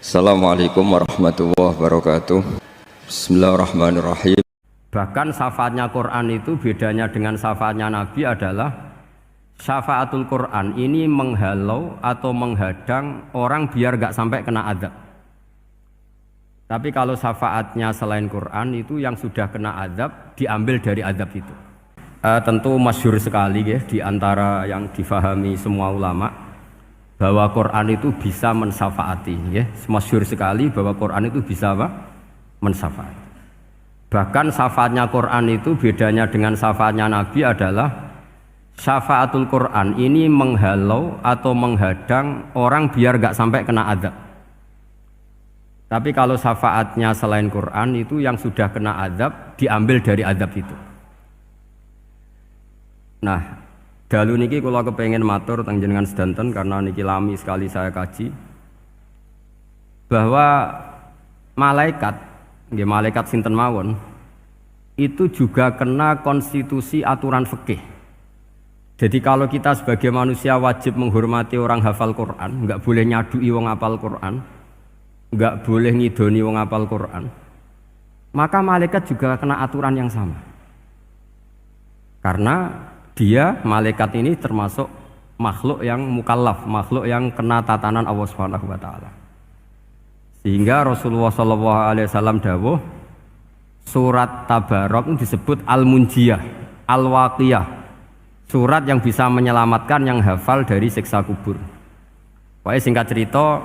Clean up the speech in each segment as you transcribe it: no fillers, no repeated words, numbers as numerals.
Assalamualaikum warahmatullahi wabarakatuh. Bismillahirrahmanirrahim. Bahkan syafaatnya Quran itu bedanya dengan syafaatnya Nabi adalah syafaatul Quran ini menghalau atau menghadang orang biar gak sampai kena azab. Tapi kalau syafaatnya selain Quran itu yang sudah kena azab diambil dari azab itu. Tentu masyhur sekali ya, di antara yang difahami semua ulama bahwa Quran itu bisa mensyafaati ya. Masyhur sekali bahwa Quran itu bisa apa? Mensyafaati. Bahkan syafaatnya Quran itu bedanya dengan syafaatnya Nabi adalah syafaatul Quran ini menghalau atau menghadang orang biar gak sampai kena azab. Tapi kalau syafaatnya selain Quran itu yang sudah kena azab diambil dari azab itu. Nah, dalu niki kula kepengin matur teng jenengan sedanten karena niki lami sekali saya kaji bahwa malaikat, nggih malaikat sinten mawon itu juga kena konstitusi aturan fikih. Jadi kalau kita sebagai manusia wajib menghormati orang hafal Quran, enggak boleh nyadui wong hafal Quran, enggak boleh ngidoni wong hafal Quran, maka malaikat juga kena aturan yang sama. Karena dia, malaikat ini termasuk makhluk yang mukallaf, makhluk yang kena tatanan Allah Subhanahu wa taala. Sehingga Rasulullah sallallahu alaihi wasallam dawuh surat Tabarok disebut Al-Munjiyah, Al-Waqiyah. Surat yang bisa menyelamatkan yang hafal dari siksa kubur. Pokoknya singkat cerita,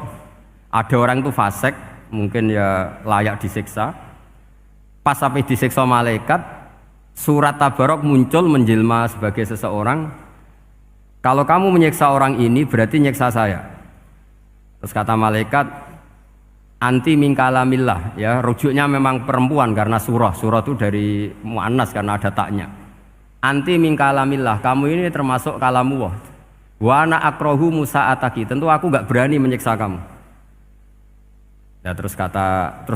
ada orang itu fasik, mungkin ya layak disiksa. Pas sampai disiksa malaikat, surat Tabarok muncul menjelma sebagai seseorang. Kalau kamu menyiksa orang ini berarti nyiksa saya. Terus kata malaikat, anti min kalamillah, ya rujuknya memang perempuan karena surah itu dari muannas karena ada taknya. Anti min kalamillah, kamu ini termasuk kalamullah. Wa ana akrahu musa'ataki, tentu aku enggak berani menyiksa kamu. Ya terus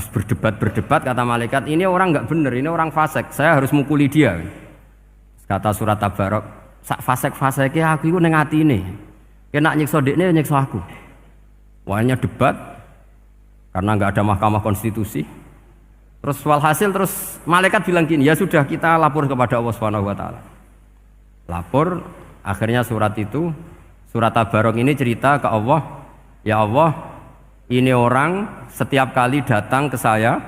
berdebat kata malaikat, ini orang enggak benar, ini orang fasik, saya harus mukuli dia. Kata surat Tabarok, sak fasik-fasike aku iku ning atine. Kena nyiksa dekne nyiksa aku. Wahnya debat karena enggak ada mahkamah konstitusi. Terus walhasil malaikat bilang gini, ya sudah kita lapor kepada Allah Subhanahu wa taala. Lapor, akhirnya surat Tabarok ini cerita ke Allah, ya Allah, ini orang setiap kali datang ke saya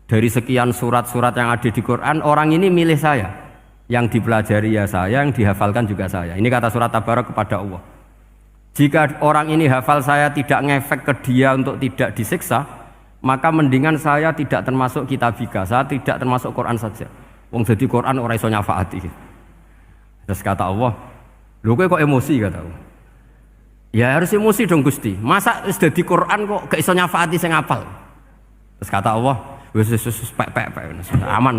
dari sekian surat-surat yang ada di Quran, orang ini milih saya. Yang dipelajari ya saya, yang dihafalkan juga saya. Ini kata surat Tabarok kepada Allah. Jika orang ini hafal saya tidak ngefek ke dia untuk tidak disiksa, maka mendingan saya tidak termasuk kitabika, saya tidak termasuk Quran saja. Wong jadi Quran ora iso nyafaati. Terus kata Allah, lho kowe kok emosi kata Allah. Ya harus emosi dong Gusti. Masa wis dadi Quran kok gak iso nyafaati sing apal. Terus kata Allah, wis pek aman.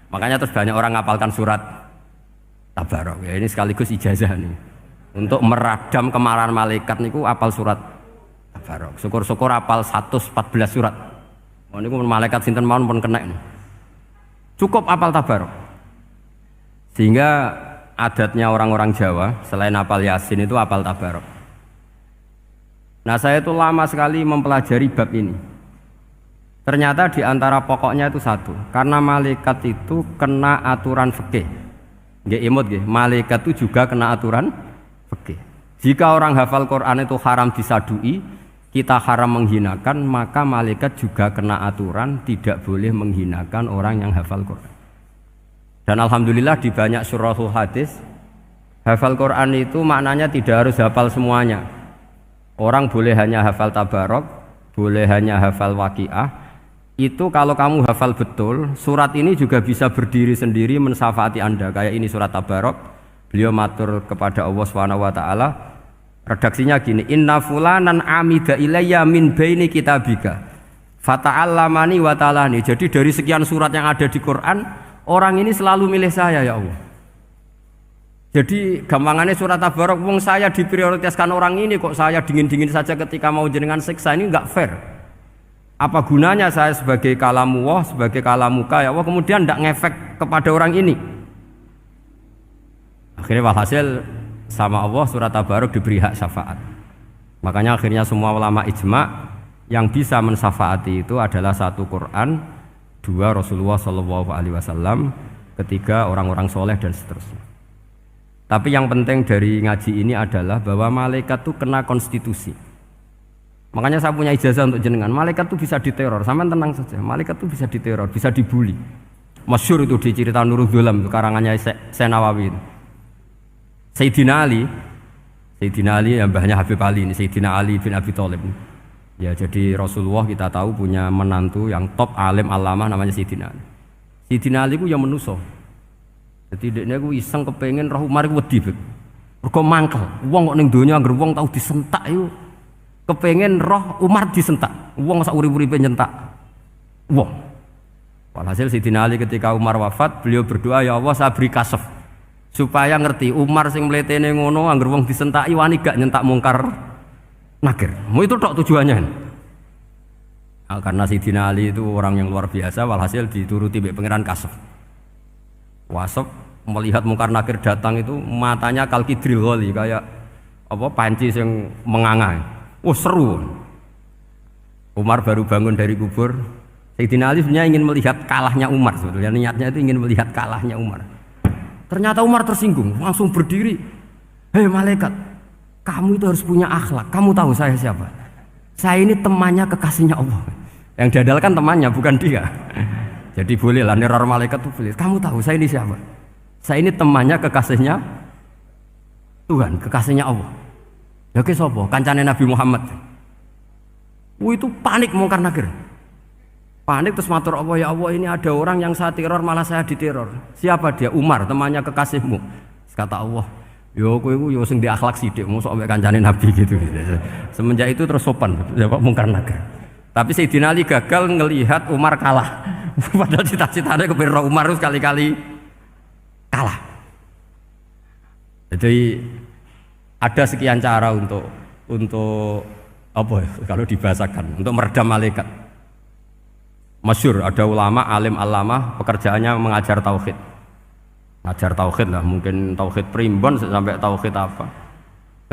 Makanya terus banyak orang ngapalkan surat Tabarok. Ya ini sekaligus ijazah nih. Untuk meradam kemarahan malaikat niku apal surat Tabarok. Syukur-syukur apal 114 surat. Oh niku malaikat sinten mawon pun kena. Cukup apal Tabarok. Sehingga adatnya orang-orang Jawa selain apal Yasin itu apal Tabarok. Nah saya itu lama sekali mempelajari bab ini. Ternyata di antara pokoknya itu satu, karena malaikat itu kena aturan fikih. Nggih imut nggih, malaikat itu juga kena aturan fikih. Jika orang hafal Quran itu haram disadui, kita haram menghinakan, maka malaikat juga kena aturan tidak boleh menghinakan orang yang hafal Quran. Dan alhamdulillah di banyak syurahul hadis hafal Quran itu maknanya tidak harus hafal semuanya. Orang boleh hanya hafal Tabarok, boleh hanya hafal Waqiah. Itu kalau kamu hafal betul, surat ini juga bisa berdiri sendiri mensyafaati Anda. Kayak ini surat Tabarok, beliau matur kepada Allah Subhanahu wa taala. Redaksinya gini, inna fulanan amida ilayya min baini kitabika fata'allamani wa ta'alani. Jadi dari sekian surat yang ada di Quran, orang ini selalu milih saya ya Allah. Jadi gampangannya surat Tabarok, wong saya diprioritaskan orang ini kok saya dingin-dingin saja ketika mau jenengan siksa, ini enggak fair. Apa gunanya saya sebagai kalamullah, sebagai kalamuka ya Allah, kemudian enggak ngefek kepada orang ini. Akhirnya walhasil sama Allah surat Tabarok diberi hak syafaat. Makanya akhirnya semua ulama ijma yang bisa mensyafaati itu adalah satu Quran, dua Rasulullah Shallallahu Alaihi Wasallam, ketiga orang-orang soleh dan seterusnya. Tapi yang penting dari ngaji ini adalah bahwa malaikat itu kena konstitusi. Makanya saya punya ijazah untuk jenengan. Malaikat itu bisa diteror, sampean tenang saja. Malaikat itu bisa diteror, bisa dibully. Masyhur itu di cerita Nurul Dhulam, karangannya Senawawi. Sayyidina Ali yang mbahnya Habib Ali ini, Sayyidina Ali bin Abi Thalib. Ya, jadi Rasulullah kita tahu punya menantu yang top alim alamah namanya Sayyidina Ali. Sayyidina Ali ku yang menuso. Jadi dekne ku iseng kepengin roh Umar ku wedi. Mergo mangkel. Wong kok ning donya anggere wong tau disentak iku kepengin roh Umar disentak. Wong sak urip-uripe nyentak wong. Walhasil Sayyidina Ali ketika Umar wafat, beliau berdoa, ya Allah saya beri kasef supaya ngerti Umar sing mletene ngono anggere wong disentaki wani gak nyentak mungkar nakir. Mau itu tok tujuannya. Nah, karena Sayyidina Ali itu orang yang luar biasa, walhasil dituruti mbek pangeran kasef. Wasep melihat mungkar nakir datang itu matanya kalkidril ghali kayak apa panci yang menganga. Oh seru. Umar baru bangun dari kubur. Sayyidina Ali sebenarnya ingin melihat kalahnya Umar sebetulnya, niatnya itu ingin melihat kalahnya Umar. Ternyata Umar tersinggung, langsung berdiri. Hei malaikat, kamu itu harus punya akhlak. Kamu tahu saya siapa? Saya ini temannya kekasihnya Allah. Yang diandalkan temannya bukan dia. Jadi bolehlah neror malaikat itu boleh. Kamu tahu saya ini siapa? Saya ini temannya kekasihnya Tuhan, kekasihnya Allah. Ya ke sapa? Kancane Nabi Muhammad. Itu panik mungkar nakir. Panik terus matur Allah, ya Allah ini ada orang yang saya teror malah saya diteror. Siapa dia? Umar, temannya kekasihmu. Kata Allah, yo kowe iku yo sing di akhlak sithik, mosok ambek kancane Nabi gitu. Semenjak itu terus sopan jawab mungkar nakir. Tapi Sayyidina Ali gagal ngelihat Umar kalah. Padahal cita-citanya kepengin Umar sekali-kali kalah. Jadi ada sekian cara untuk apa ya, kalau dibahasakan untuk meredam malaikat. Masyhur ada ulama alim alamah pekerjaannya mengajar tauhid. Ngajar tauhid lah, mungkin tauhid primbon sampai tauhid apa.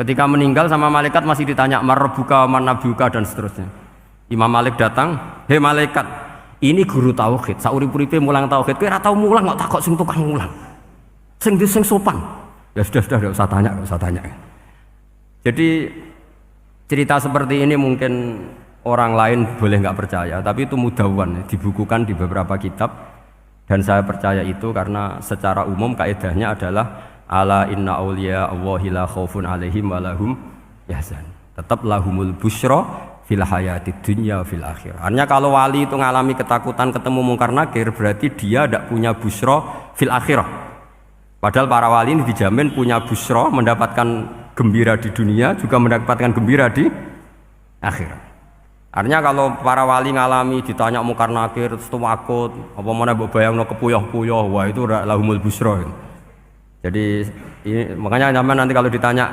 Ketika meninggal sama malaikat masih ditanya marbuka manabuka dan seterusnya. Imam Malik datang, "Hei malaikat, ini guru tauhid, saurip-uripe mulang tauhid, kowe ora tau mulang kok takok sing tukang mulang. Sing sopan." Ya sudah enggak usah tanya. Jadi cerita seperti ini mungkin orang lain boleh nggak percaya, tapi itu mudawwan, dibukukan di beberapa kitab, dan saya percaya itu karena secara umum kaidahnya adalah ala inna auliya Allahi la khaufun alaihim wa lahum yahzan. Tetap lahumul busyra fil hayatid dunya fil akhirah. Artinya kalau wali itu ngalami ketakutan ketemu mungkar nakir, berarti dia tidak punya busyra fil akhirah. Padahal para wali ini dijamin punya busyra, mendapatkan gembira di dunia, juga mendapatkan gembira di akhirat. Artinya kalau para wali ngalami ditanya mungkar nakir terus takut, apa mana mbok bayangno kepuyah-puyah, wah itu lahumul busyra. Jadi ini, makanya zaman nanti kalau ditanya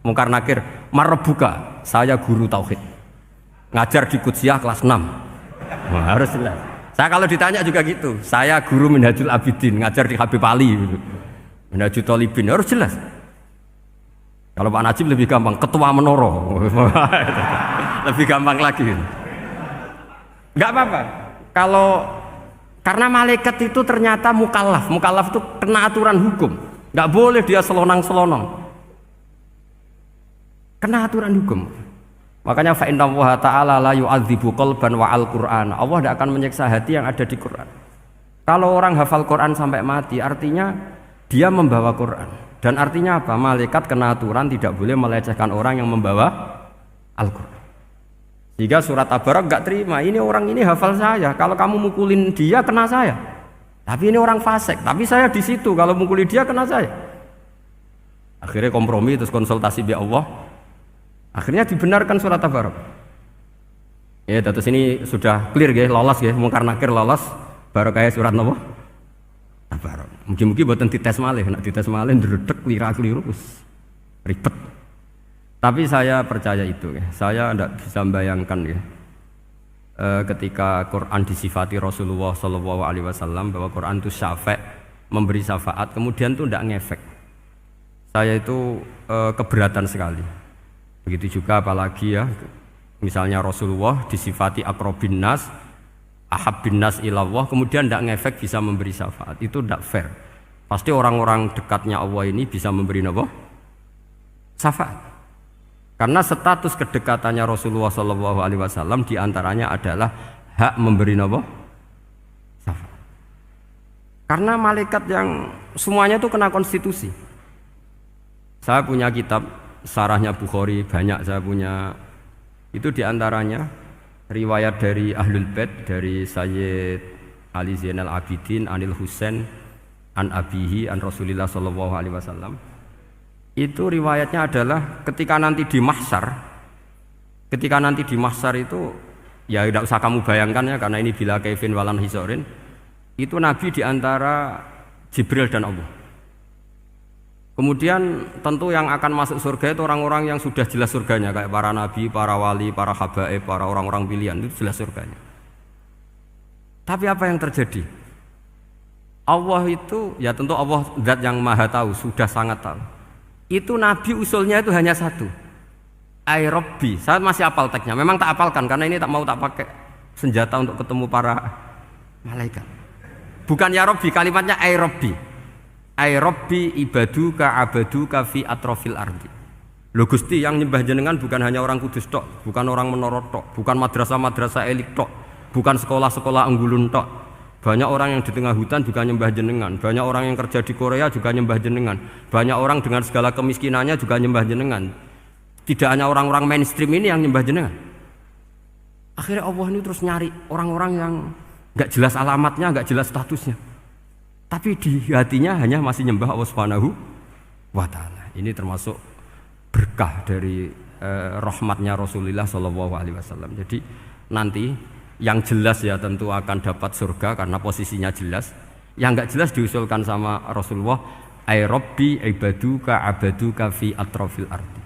mungkar nakir, marbuka, saya guru tauhid. Ngajar di Qudsiyah kelas 6. Nah, harus jelas. Saya kalau ditanya juga gitu, saya guru Minhajul Abidin, ngajar di Habib Ali, Minhajul Thalibin, harus jelas. Kalau Pak Najib lebih gampang, ketua menoro. Lebih gampang lagi. Enggak apa-apa. Kalau karena malaikat itu ternyata mukallaf. Mukallaf itu kena aturan hukum. Enggak boleh dia selonang-selonong. Kena aturan hukum. Makanya fa innallaha ta'ala la yu'adzibu qalban wa al-Qur'an. Allah tidak akan menyiksa hati yang ada di Quran. Kalau orang hafal Quran sampai mati, artinya dia membawa Quran. Dan artinya apa? Malaikat kena aturan tidak boleh melecehkan orang yang membawa Al-Quran. Jika surat Tabarak enggak terima, ini orang ini hafal saya. Kalau kamu mukulin dia kena saya. Tapi ini orang fasik. Tapi saya di situ. Kalau mukuli dia kena saya. Akhirnya kompromi terus konsultasi bi Allah. Akhirnya dibenarkan surat Tabarak. Ya, terus ini sudah clear ya, lolos ya, mungkar nakir lolos. Baru kayak surat napa? Tabarak. Mungkin-mungkin buatan dites malih, nak dites malih ndredeg keliru ribet. Tapi saya percaya itu ya. Saya tidak bisa membayangkan ya. Ketika Quran disifati Rasulullah Shallallahu Alaihi Wasallam bahwa Quran itu syafa', memberi syafaat, kemudian itu tidak ngefek. Saya itu keberatan sekali. Begitu juga apalagi ya Misalnya Rasulullah disifati aqrabin nas, ahabbin nas ilallah, kemudian tidak ngefek bisa memberi syafaat. Itu tidak fair. Pasti orang-orang dekatnya Allah ini bisa memberi apa? Syafaat. Karena status kedekatannya Rasulullah SAW diantaranya adalah hak memberi apa? Syafaat. Karena malaikat yang semuanya itu kena konstitusi. Saya punya kitab syarahnya Bukhari, banyak saya punya. Itu diantaranya riwayat dari Ahlul Bait, dari Sayyid Ali Zainal Abidin, Anil Husain, an Abihi, an Rasulillah Sallallahu Alaihi Wasallam. Itu riwayatnya adalah ketika nanti di mahsyar itu, ya tidak usah kamu bayangkan ya, karena ini bila kaifin walan hisorin, itu Nabi diantara Jibril dan Allah. Kemudian tentu yang akan masuk surga itu orang-orang yang sudah jelas surganya, kayak para nabi, para wali, para habaib, para orang-orang pilihan, itu jelas surganya. Tapi apa yang terjadi? Allah itu, ya tentu Allah zat yang maha tahu, sudah sangat tahu. Itu nabi usulnya itu hanya satu, ai Rabbi. Saya masih hafal teksnya, memang tak hafalkan karena ini tak mau tak pakai senjata untuk ketemu para malaikat. Bukan ya Rabbi, kalimatnya ai Rabbi. Ai Rabbi ibaduka abaduka fi atrofil ardi. Lho Gusti, yang nyembah jenengan bukan hanya orang kudus tok, bukan orang menoro tok, bukan madrasah-madrasah elit tok, bukan sekolah-sekolah anggulun tok. Banyak orang yang di tengah hutan juga nyembah jenengan, banyak orang yang kerja di Korea juga nyembah jenengan, banyak orang dengan segala kemiskinannya juga nyembah jenengan. Tidak hanya orang-orang mainstream ini yang nyembah jenengan. Akhirnya Allah ini terus nyari orang-orang yang enggak jelas alamatnya, enggak jelas statusnya, tapi di hatinya hanya masih nyembah Allah Subhanahu wa Ta'ala. Ini termasuk berkah dari rahmatnya Rasulullah Sallallahu Alaihi Wasallam. Jadi nanti yang jelas ya tentu akan dapat surga karena posisinya jelas. Yang enggak jelas diusulkan sama Rasulullah, ai Rabbi ibaduka abaduka fi atrofil ardi.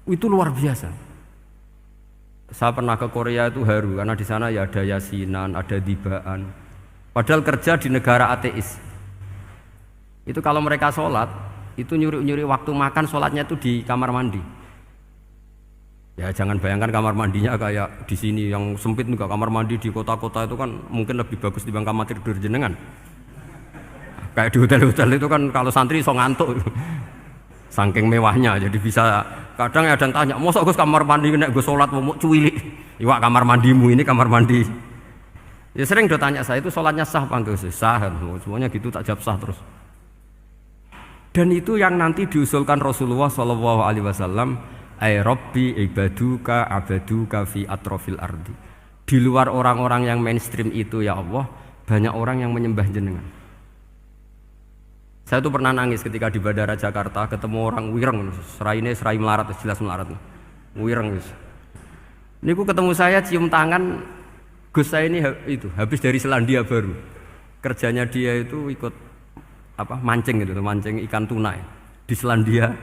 Itu luar biasa. Saya pernah ke Korea itu haru karena di sana ya ada yasinan, ada dibaan. Padahal kerja di negara ateis. Itu kalau mereka sholat, itu nyuri-nyuri waktu makan sholatnya itu di kamar mandi. Ya jangan bayangkan kamar mandinya kayak di sini yang sempit juga. Kamar mandi di kota-kota itu kan mungkin lebih bagus dibanding kamar tidur jenengan. Kayak di hotel-hotel itu kan kalau santri so ngantuk. Saking mewahnya, jadi bisa kadang ada yang tanya, mosok Gus kamar mandi nek gue sholat mau cuwilik. Iwak kamar mandimu ini kamar mandi. Ya sering udah tanya saya itu sholatnya sah apa enggak? Sah, semuanya gitu tak jawab sah terus. Dan itu yang nanti diusulkan Rasulullah Shallallahu Alaihi Wasallam, ai Rabbi ibaduka abaduka fi atrofil ardi. Di luar orang-orang yang mainstream itu ya Allah, banyak orang yang menyembah jenengan. Saya tuh pernah nangis ketika di Bandara Jakarta ketemu orang wireng, serai melarat, jelas melarat, wireng. Ini aku ketemu saya cium tangan, Gus saya ini itu habis dari Selandia Baru, kerjanya dia itu ikut apa mancing gitu, mancing ikan tuna di Selandia.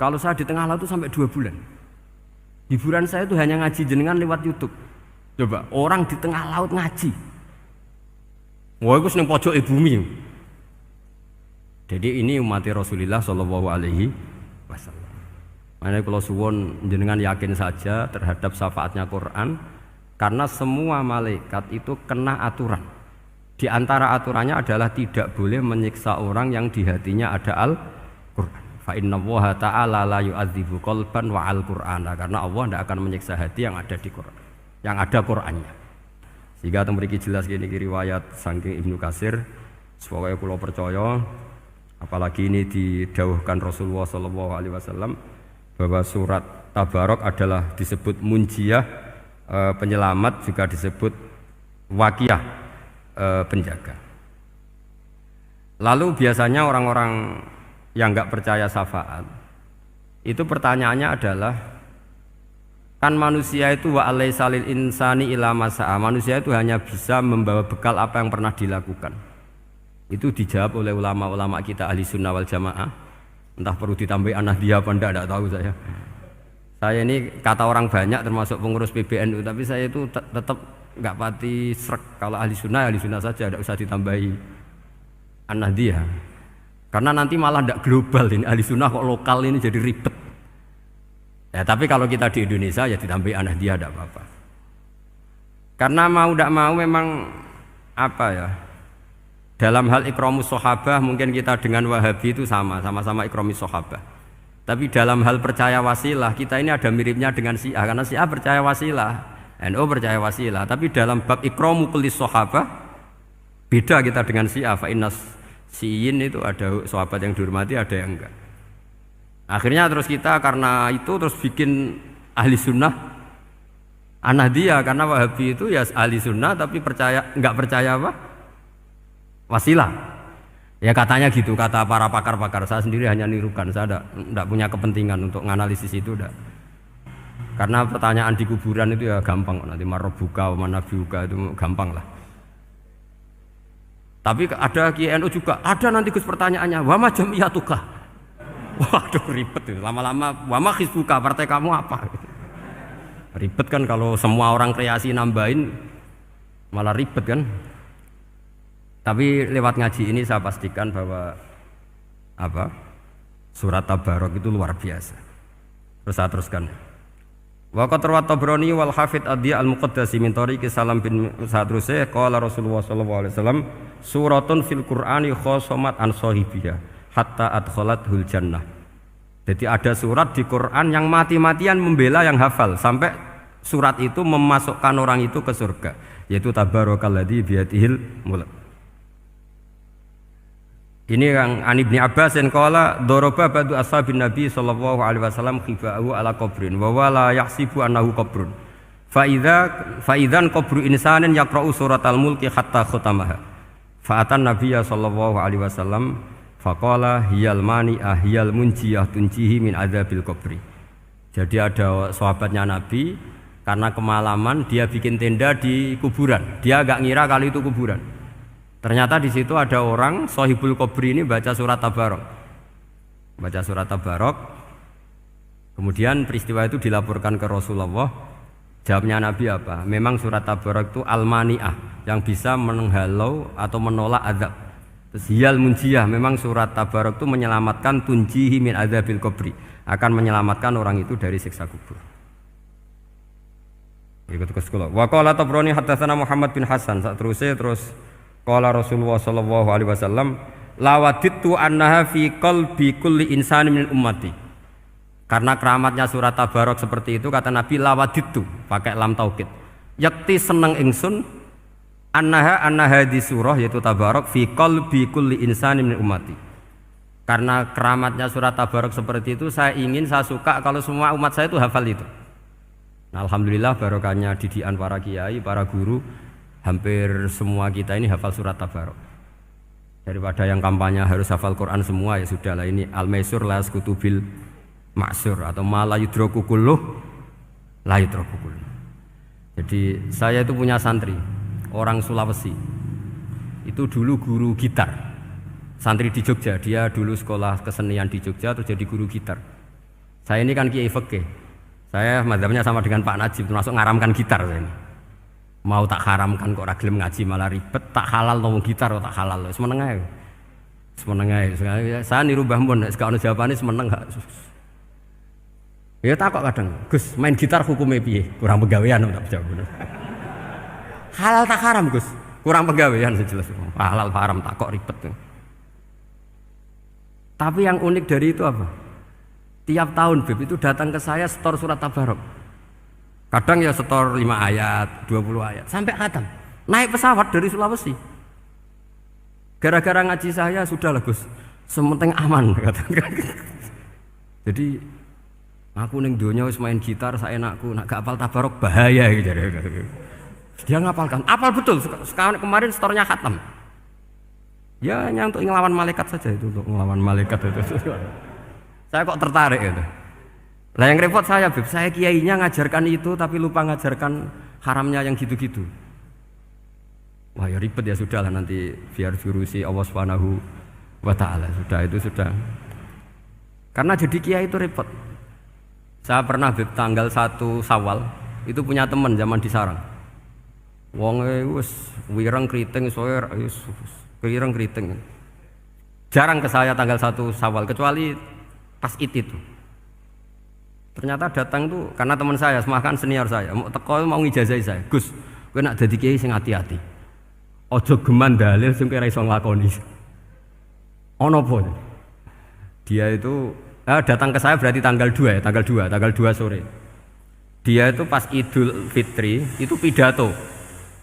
Kalau saya di tengah laut itu sampai 2 bulan. Hiburan saya itu hanya ngaji jenengan lewat YouTube. Coba orang di tengah laut ngaji. Wah, aku seneng pojok bumi. Jadi ini umat Rasulullah Shallallahu Alaihi Wasallam. Makanya kalau suwon jenengan yakin saja terhadap syafaatnya Quran, karena semua malaikat itu kena aturan. Di antara aturannya adalah tidak boleh menyiksa orang yang di hatinya ada Al-Quran. Fa inna Allaha ta'ala la yu'adzibu qalban wa al-Qur'ana, karena Allah tidak akan menyiksa hati yang ada di Quran, yang ada Qurannya. Sehingga memiliki jelas gini riwayat saking Ibnu Katsir, supaya kula percaya. Apalagi ini didawuhkan Rasulullah Sallallahu Alaihi Wasallam bahwa surat Tabarok adalah disebut munjiyah, penyelamat, juga disebut wakiyah, penjaga. Lalu biasanya orang-orang yang nggak percaya syafaat itu pertanyaannya adalah, kan manusia itu wa alaisa lil insani ila masa'a, manusia itu hanya bisa membawa bekal apa yang pernah dilakukan. Itu dijawab oleh ulama-ulama kita ahli sunnah wal jamaah. Entah perlu ditambahi anahdia apa enggak tahu saya. Saya ini kata orang banyak termasuk pengurus PBNU, tapi saya itu tetap enggak pati srek. Kalau ahli sunnah saja, enggak usah ditambahi anahdia. Karena nanti malah enggak global ini, ahli sunnah kok lokal ini jadi ribet. Ya, tapi kalau kita di Indonesia ya ditambah Ahmadiyah tidak apa-apa. Karena mau tidak mau memang apa ya? Dalam hal ikramus sahabah mungkin kita dengan Wahabi itu sama-sama ikramus sahabah. Tapi dalam hal percaya wasilah kita ini ada miripnya dengan Syiah karena Syiah percaya wasilah, NU percaya wasilah. Tapi dalam bab ikramu kulli sahabah beda kita dengan Syiah. Fa innas Syiin itu ada sahabat yang dihormati, ada yang enggak. Akhirnya terus kita karena itu terus bikin ahli sunnah Ahmadiyah karena Wahabi itu ya ahli sunnah tapi enggak percaya apa? Wasilah. Ya katanya gitu, kata para pakar-pakar. Saya sendiri hanya nirukan, saya enggak punya kepentingan untuk menganalisis itu enggak. Karena pertanyaan di kuburan itu ya gampang, nanti marobuka, manabiuka itu gampang lah. Tapi ada KNU juga, ada nanti Gus pertanyaannya, wama jamiyatuka. Waduh ribet itu, lama-lama wama hizbuka, partai kamu apa? Ribet kan kalau semua orang kreasi nambahin, malah ribet kan. Tapi lewat ngaji ini saya pastikan bahwa apa surat Tabarok itu luar biasa. Terus saya teruskan. Wa qad rawat Tabrani wal Hafidz Ad-Diya al-Muqaddasi min tariqi Salam bin Sadrusih qala Rasulullah sallallahu alaihi wasallam suratun fil Qur'ani khosomat an sahibiha hatta adkhalathul jannah. Jadi ada surat di Quran yang mati-matian membela yang hafal sampai surat itu memasukkan orang itu ke surga, yaitu tabarakalladzi biyadihil mulk. Ini yang An Ibnu Abbas yang qala daraba ba'du ashabin Nabi sallallahu alaihi wasallam khiba'u ala qabrin wa wala yahsibu annahu qabrun. Fa idzan qabru insanin yaqra'u suratal mulki hatta khatamaha. Fa atan Nabiyya sallallahu alaihi wasallam faqala hiyal mani'ah hiyal munjiyah tunjihi min adzabil qabri. Jadi ada sahabatnya Nabi karena kemalaman dia bikin tenda di kuburan. Dia agak ngira kalau itu kuburan. Ternyata di situ ada orang Sohibul Qabri ini baca surat Tabarok. Baca surat Tabarok. Kemudian peristiwa itu dilaporkan ke Rasulullah. Jawabnya Nabi apa? Memang surat Tabarok itu al-mani'ah yang bisa menghalau atau menolak azab. Terus hiyal munjiyah, memang surat Tabarok itu menyelamatkan tunjihi min adzabil qabri, akan menyelamatkan orang itu dari siksa kubur. Ikut ke sekolah. Wa qala Tabrani haddatsana Muhammad bin Hasan. Terus qala Rasulullah sallallahu alaihi wasallam lawadittu annaha fi qalbi kulli insani min ummati. Karena keramatnya surat Tabarok seperti itu kata Nabi lawadittu pakai lam taukid. Yakti seneng ingsun annaha di surah yaitu Tabarok fi qalbi kulli insani min ummati. Karena keramatnya surat Tabarok seperti itu saya suka kalau semua umat saya itu hafal itu. Nah, alhamdulillah barokahnya didikan para kiai, para guru, hampir semua kita ini hafal surat Tabarok. Daripada yang kampanye harus hafal Quran semua, ya sudahlah, ini al-maisur la yasqutubil ma'sur atau ma la yudraku kulluh la yudraku kulluh. Jadi saya itu punya santri orang Sulawesi. Itu dulu guru gitar. Santri di Jogja, dia dulu sekolah kesenian di Jogja terus jadi guru gitar. Saya ini kan kiai fikih. Saya mazhabnya sama dengan Pak Najib, termasuk ngaramkan gitar saya ini. Mau tak haramkan kok ora gelem ngaji malah ribet, tak halal ngomong gitar kok tak halal. Semeneng ae. Semeneng ae. Saya niru Mbah Mun, nek gak ono jawabane semeneng gak. Ya takok kadang, Gus, main gitar hukumnya piye? Kurang pegawean tak jawab. Halal tak haram, Gus? Kurang pegawean sejelas. Halal haram tak kok ribet. Tapi yang unik dari itu apa? Tiap tahun Beb itu datang ke saya setor surat Tabarok. Kadang ya setor 5 ayat, 20 ayat, sampai khatam. Naik pesawat dari Sulawesi. Gara-gara ngaji saya sudahlah Gus, sementing aman. Jadi aku ning donya wis main gitar saenakku, nak gak apal Tabarok bahaya gitu. Dia ngapalkan, apal betul. Sekarang kemarin setornya khatam. Ya hanya untuk ngelawan malaikat saja itu, untuk ngelawan malaikat itu. Saya kok tertarik gitu. Lah yang repot saya, Beb, saya kiainya ngajarkan itu tapi lupa ngajarkan haramnya yang gitu-gitu. Wah ya ribet ya, sudahlah nanti biar diurusi Allah Subhanahu wa taala. Sudah itu sudah. Karena jadi kiai itu repot. Saya pernah Beb tanggal 1 Syawal itu punya teman zaman di Sarang. Wonge wis wireng kriting soe wis wireng kriting. Jarang ke saya tanggal 1 Syawal kecuali pas itu. Ternyata datang tuh karena teman saya, semakan senior saya, mau teko mau ngijazahi saya. Gus, kowe nak dadi kiai sing hati-hati. Aja geman dalil sing ora iso nglakoni. Ono apa? Dia itu datang ke saya berarti tanggal 2 ya, tanggal 2 sore. Dia itu pas Idul Fitri itu pidato.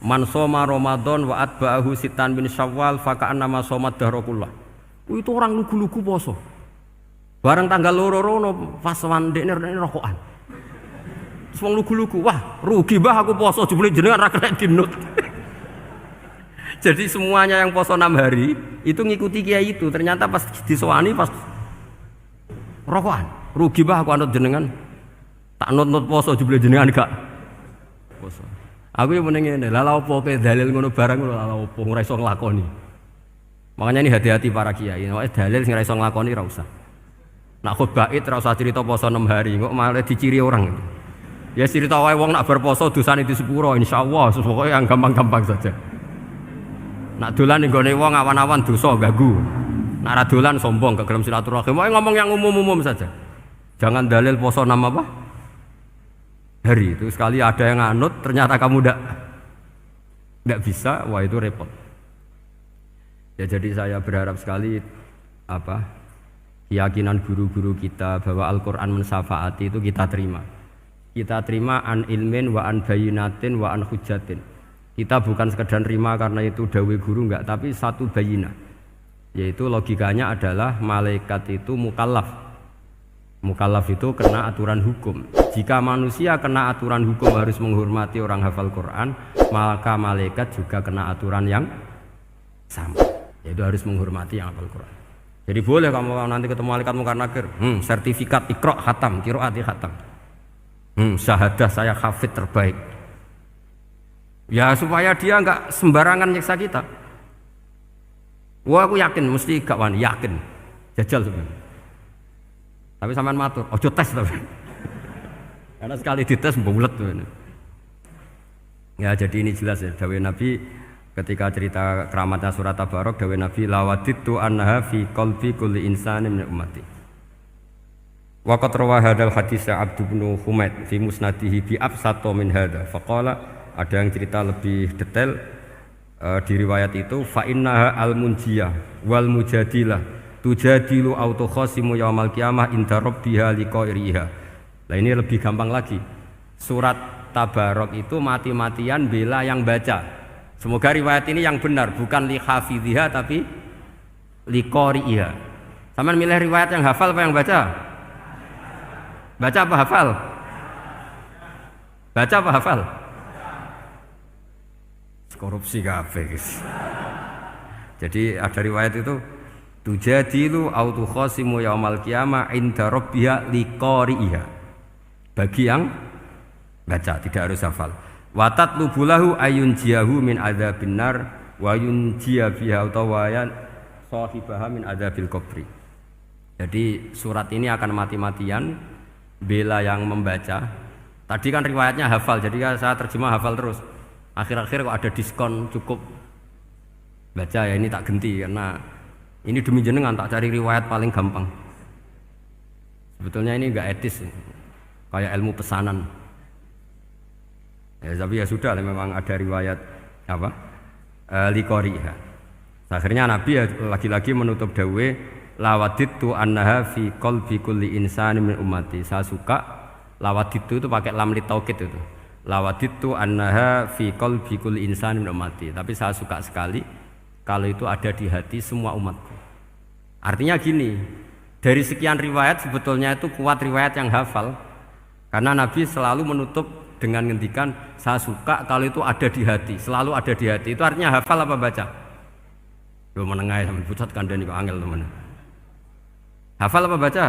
Man shoma Ramadan wa atba'ahu sitan min Syawal fa ka'annama shoma dahrakullah. Itu orang lugu-lugu poso. Bareng tanggal loro-loro pas wandekne rokokan. Wong lugu-lugu, wah rugi mbah aku poso jebule jenengan ra kena dinut. Jadi semuanya yang poso 6 hari itu ngikuti kiai itu. Ternyata pas disowani pas rokokan, rugi mbah aku anut jenengan. Tak nut-nut poso jebule jenengan gak poso. Aku yo meneng ngene, lha opo kowe dalil ngono barang ngono lha opo ora iso nglakoni. Makanya ini hati-hati para kiai, nek dalil sing ora iso nglakoni ora usah. Nak khutbah id ora usah cerita poso 6 hari, kok malah diciri orang. Ya cerita wae wong nak berposo dosane di sepuro insyaallah, pokoke yang gampang-gampang saja. Nak dolan ning gone wong awan-awan dosa ganggu. Nak ra dolan sombong gak gelem silaturahim. Wae ngomong yang umum-umum saja. Jangan dalil poso 6 apa? Hari itu sekali ada yang nganut ternyata kamu ndak bisa, wah itu repot. Ya jadi saya berharap sekali keyakinan guru-guru kita bahwa Al-Quran mensyafaati itu kita terima. Kita terima an ilmin wa an bayinatin wa an hujatin. Kita bukan sekedar terima karena itu dawe guru enggak, tapi satu bayinah. Yaitu logikanya adalah malaikat itu mukallaf. Mukallaf itu kena aturan hukum. Jika manusia kena aturan hukum harus menghormati orang hafal Quran, maka malaikat juga kena aturan yang sama. Yaitu harus menghormati yang hafal Quran. Jadi boleh kamu nanti ketemu malaikat mungkar nakir, sertifikat Iqra khatam, qiraati khatam. Syahadah saya hafid terbaik. Ya supaya dia enggak sembarangan nyiksa kita. Wah aku yakin mesti gak wani, yakin. Jajal sebenarnya. Tapi sampean matur, ojo tes tapi. Karena sekali dites bulet tuh. Ya jadi ini jelas ya, dawuh Nabi ketika cerita keramatnya surat Tabarok, dawuh Nabi lawaditu annaha fi qalbi kulli insani min ummati. Wa qad rawa hadzal hadits Abdu bin Humaid fi musnadihi bi absato min hadza. Faqala ada yang cerita lebih detail di riwayat itu fa innaha al munjiyah wal mujadilah tujadilu autokhasimu yaumal qiyamah inda rabbiha liqairiha. Nah ini lebih gampang lagi. Surat Tabarok itu mati-matian bela yang baca. Semoga riwayat ini yang benar, bukan li hafidhiha tapi li qari'iha. Sama milih riwayat yang hafal apa yang baca? Baca apa hafal? Baca apa hafal? Korupsi kabeh. Jadi ada riwayat itu tujadilu autu khasimu yaumal qiyamah inda rabbiha li qari'iha. Bagi yang baca, tidak harus hafal. Watat lubulahu ayun jiahu min adzabin nar wa yunjiya biha utawayan sahibaha min adzabil qabri. Jadi surat ini akan mati-matian bela yang membaca. Tadi kan riwayatnya hafal, jadi saya terjemah hafal terus. Akhir-akhir kok ada diskon cukup baca ya, ini tak ganti karena ini demi jenengan tak cari riwayat paling gampang. Sebetulnya ini enggak etis, kayak ilmu pesanan. Ya, tapi ya sudah, memang ada riwayat apa? Liqariha. Akhirnya Nabi ya lagi-lagi menutup dawe lawaditu annaha fi qalbi kulli insani min ummati. Saya suka lawaditu itu pakai lam li taukid itu. Lawaditu annaha fi qalbi kulli insani min ummati. Tapi saya suka sekali kalau itu ada di hati semua umatku. Artinya gini, dari sekian riwayat sebetulnya itu kuat riwayat yang hafal. Karena Nabi selalu menutup dengan ngendikan saya suka kalau itu ada di hati, selalu ada di hati. Itu artinya hafal apa baca? Lu menengah sampai pucat kandani kok angel teman. Hafal apa baca?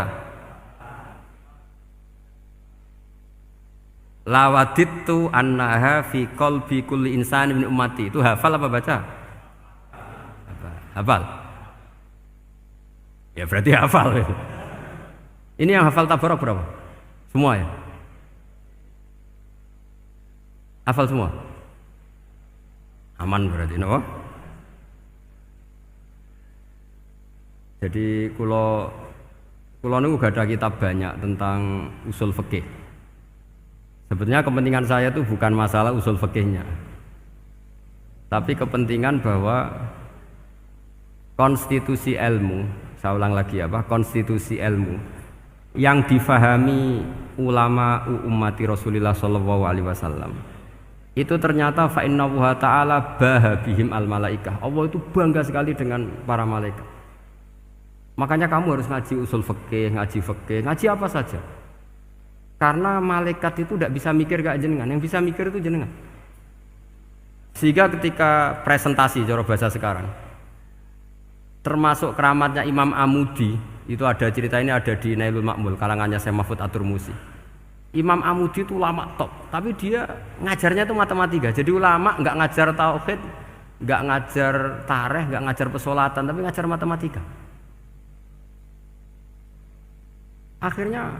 Lawaditu annaha fi qalbi kulli insani min ummati. Itu hafal apa baca? Hafal. Ya berarti hafal. Ini yang hafal Tabarok berapa? Semua ya? Hafal semua? Aman berarti, no? Jadi kalau Kulo niku gak ada kitab banyak tentang usul fikih. Sebetulnya kepentingan saya itu bukan masalah usul fikihnya, tapi kepentingan bahwa konstitusi ilmu, saya ulang lagi konstitusi ilmu yang difahami ulama ummati Rasulullah sallallahu alaihi wasallam itu ternyata fa innallaha ta'ala bahabihim al malaikah. Allah itu bangga sekali dengan para malaikat. Makanya kamu harus ngaji usul fikih, ngaji apa saja. Karena malaikat itu tidak bisa mikir kayak jenengan, yang bisa mikir itu jenengan. Sehingga ketika presentasi cara bahasa sekarang, termasuk keramatnya Imam Amudi, itu ada cerita ini ada di Nailul Ma'mul kalangannya Syekh Mahfud At-Turmusi. Imam Amudi itu ulama top, tapi dia ngajarnya itu matematika. Jadi ulama nggak ngajar tauhid, nggak ngajar tarikh, nggak ngajar pesolatan, tapi ngajar matematika. Akhirnya,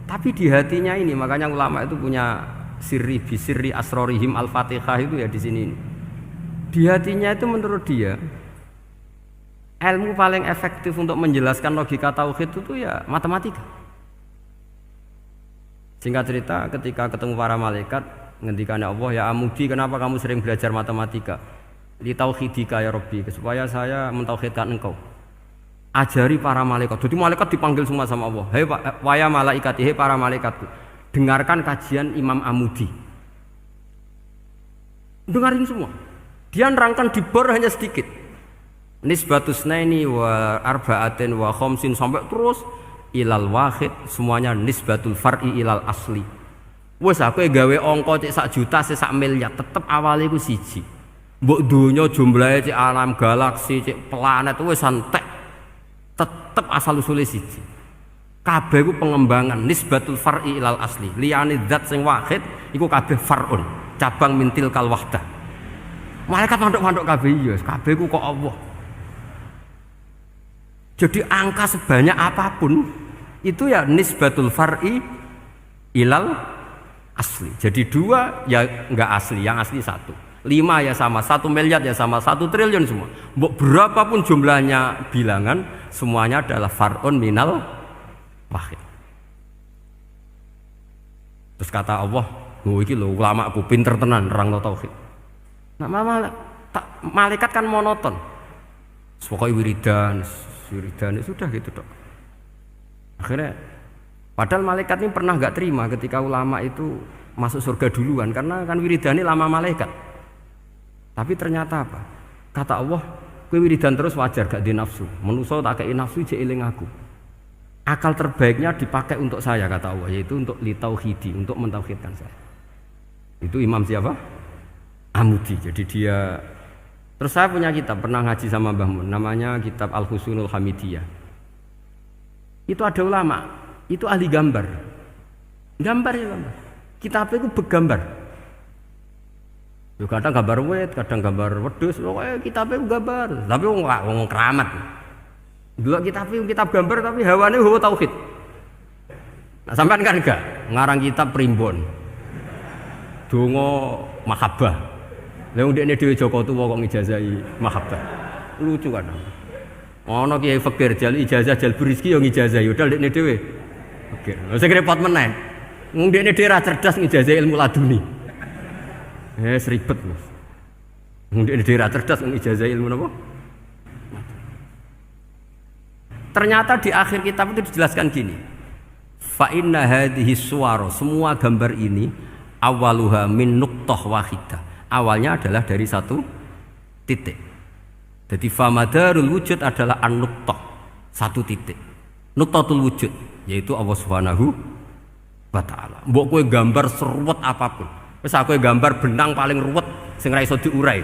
tapi di hatinya ini, makanya ulama itu punya bisirri asrorihim al-fatihah itu ya di sini. Di hatinya itu menurut dia, ilmu paling efektif untuk menjelaskan logika tauhid itu ya matematika. Singkat cerita, ketika ketemu para malaikat, ngendikannya Allah, ya Amudi, kenapa kamu sering belajar matematika? Li tauhidika ya Rabbi, supaya saya mentauhidkan engkau. Ajari para malaikat. Jadi malaikat dipanggil semua sama Allah. Hei waya malaikat, hei para malaikatku, dengarkan kajian Imam Amudi. Dengarin semua. Dia nerangkan di bor hanya sedikit. Nisbatus naini wa arba'atin wa khamsin sampai terus ilal wahid, semuanya nisbatul far'i ilal asli. Wes aku gawe angka cek 1 juta sak miliar, tetep awale iku siji. Mbok donya jumlahe cek alam galaksi, cek planet wis santek. Tetep asal usule siji. Kabeh iku pengembangan nisbatul far'i ilal asli. Liyane zat sing wahid iku kabeh far'un, cabang mintil kal wahdah. Malaikat manduk-manduk kabeh ya, kabeh iku kok Allah. Jadi angka sebanyak apapun itu ya nisbatul far'i ilal asli. Jadi 2 ya enggak asli, yang asli 1. 5 ya sama, 1 miliar ya sama, 1 triliun semua. Berapapun jumlahnya bilangan, semuanya adalah far'un minal wahid. Terus kata Allah, oh iki lho ulama aku pinter tenan nerangno tauhid. Nah, malaikat kan monoton. Pokoknya wiridan sudah gitu dok. Akhirnya, padahal malaikat ini pernah nggak terima ketika ulama itu masuk surga duluan, karena kan wiridan ini lama malaikat. Tapi ternyata apa? Kata Allah, kowe wiridan terus wajar gak di nafsu. Manusa tak kei nafsu jek eling aku. Akal terbaiknya dipakai untuk saya, kata Allah, yaitu untuk litauhidi, untuk mentauhidkan saya. Itu Imam siapa? Amudi. Jadi dia. Terus saya punya kitab, pernah ngaji sama Mbah Mun, namanya kitab Al-Husunul Hamidiyah. Itu ada ulama, itu ahli gambar. Gambar. Kitabnya itu bergambar. Kadang gambar wet, kadang gambar wedhus, pokoknya kitabnya itu gambar. Tapi wong keramat. Dulu kitab gambar tapi hawane hawa tauhid. Nah, sampean kan enggak ngarang kitab primbon. Donga mahabbah. Lah ndekne dhewe Joko Tuwa kok ngijazahi mahabbah. Lucu kan. Ana Kiai Fakir jal ijazah jalbur rezeki yo ngijazahi udah ndekne dhewe. Fakir. Lha sing repot meneh. Wong ndekne dhewe ra cerdas ngijazahi ilmu laduni. Seribet Mas. Wong ndekne dhewe ra cerdas ngijazahi ilmu napa? Ternyata di akhir kitab itu dijelaskan gini. Fa inna hadhihi suwara, semua gambar ini awaluha min nuqtah wahidah. Awalnya adalah dari 1 titik. Jadi famadarul wujud adalah an-nuqtah, 1 titik. Nuqtatul wujud yaitu Allah Subhanahu wa taala. Mbok kowe gambar seruwet apapun. Wis aku gambar benang paling ruwet sing ra iso diurai.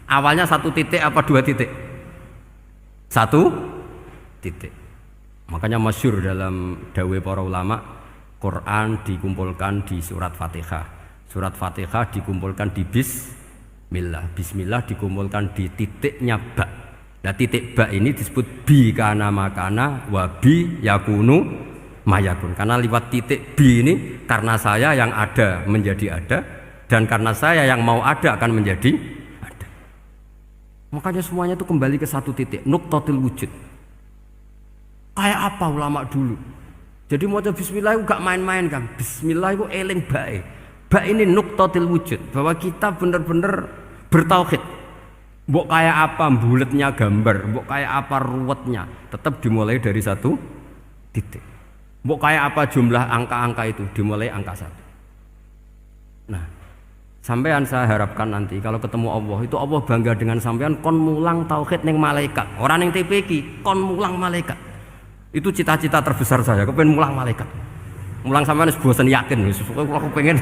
Awalnya 1 titik apa 2 titik? 1 titik. Makanya masyhur dalam dawuh para ulama, Quran dikumpulkan di surat Fatihah. Surat Fatihah dikumpulkan di bismillah. Bismillah dikumpulkan di titiknya ba. Nah titik ba ini disebut bi kana makana wa bi yakunu mayakun. Karena lewat titik bi ini karena saya yang ada menjadi ada, dan karena saya yang mau ada akan menjadi ada. Makanya semuanya itu kembali ke 1 titik, nuqtatul wujud. Kayak apa ulama dulu? Jadi mau bismillah itu gak main-main kan. Bismillah itu eling bae. Bae ini nuqtatil wujud, bahwa kita benar-benar bertauhid. Mbok kayak apa buletnya gambar, mbok kayak apa ruwetnya, tetap dimulai dari satu titik. Mbok kayak apa jumlah angka-angka itu, dimulai angka satu. Nah, sampean saya harapkan nanti kalau ketemu Allah itu Allah bangga dengan sampean kon mulang tauhid ning malaikat, orang ning TPQ kon mulang malaikat. Itu cita-cita terbesar saya, kepengen mulang malaikat. Mulang sampean wis bosen yakin wis aku pengen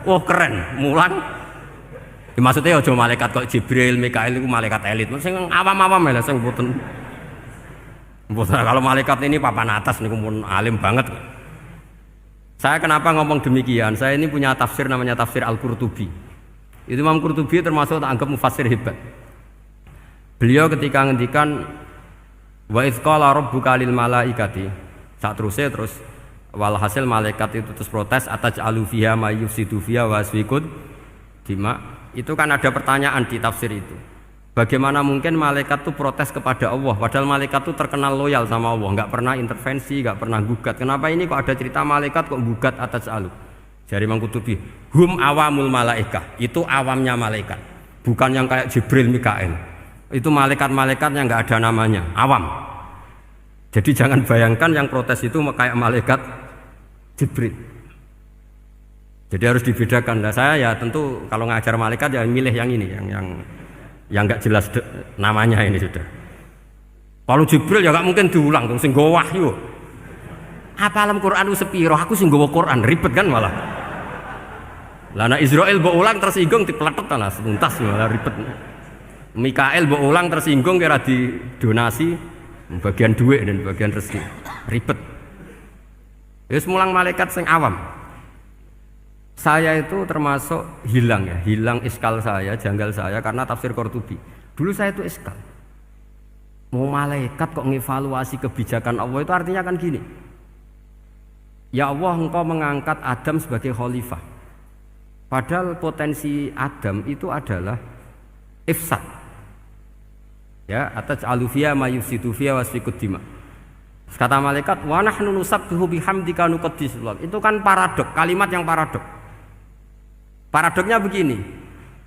wah keren mulang. Ya, maksudnya aja malaikat kok Jibril, Mikail itu malaikat elit. Sing awam-awam ya sing mboten. Kalau malaikat ini papan atas niku pun alim banget. Saya kenapa ngomong demikian? Saya ini punya tafsir namanya tafsir Al-Qurtubi. Itu Imam Qurtubi termasuk tak anggap mufassir hebat. Beliau ketika ngendikan wa idz qala rabbuka lil malaikati, terus walhasil malaikat itu terus protes ataj'alu fiha may yufsidu fiha wa yasfikud dima. Itu kan ada pertanyaan di tafsir itu. Bagaimana mungkin malaikat itu protes kepada Allah, padahal malaikat itu terkenal loyal sama Allah, nggak pernah intervensi, nggak pernah gugat. Kenapa ini kok ada cerita malaikat kok gugat atas alu? Jari Imam Qurtubi, hum awamul malaikah, itu awamnya malaikat, bukan yang kayak Jibril, Mikail. Itu malaikat-malaikat yang nggak ada namanya, awam. Jadi jangan bayangkan yang protes itu kayak malaikat Jibril. Jadi harus dibedakan. Nah, saya ya tentu kalau ngajar malaikat ya milih yang ini, yang nggak jelas namanya ini sudah. Kalau Jibril ya nggak mungkin diulang, sing nggawa wahyu. Apa alam Quran sepiro? Aku sing nggawa Quran ribet kan malah. Lah nek Israil mbok ulang tersinggung dipletet lah tuntas malah ribet. Mikael mbok ulang tersinggung kira di donasi bagian duit dan bagian rezeki. Ribet. Wis mulang malaikat sing awam. Saya itu termasuk hilang iskal saya, janggal saya karena tafsir Qurtubi. Dulu saya itu iskal. Mau malaikat kok ngevaluasi kebijakan Allah itu artinya kan gini. Ya Allah, engkau mengangkat Adam sebagai khalifah. Padahal potensi Adam itu adalah ifsad. Ya, ataj'alu fiha may yufsidu fiha wa yasfikud dima. Kata malaikat, wa nahnu nusabbihu bihamdika nuqaddis. Itu kan paradok, kalimat yang paradok. Paradoknya begini,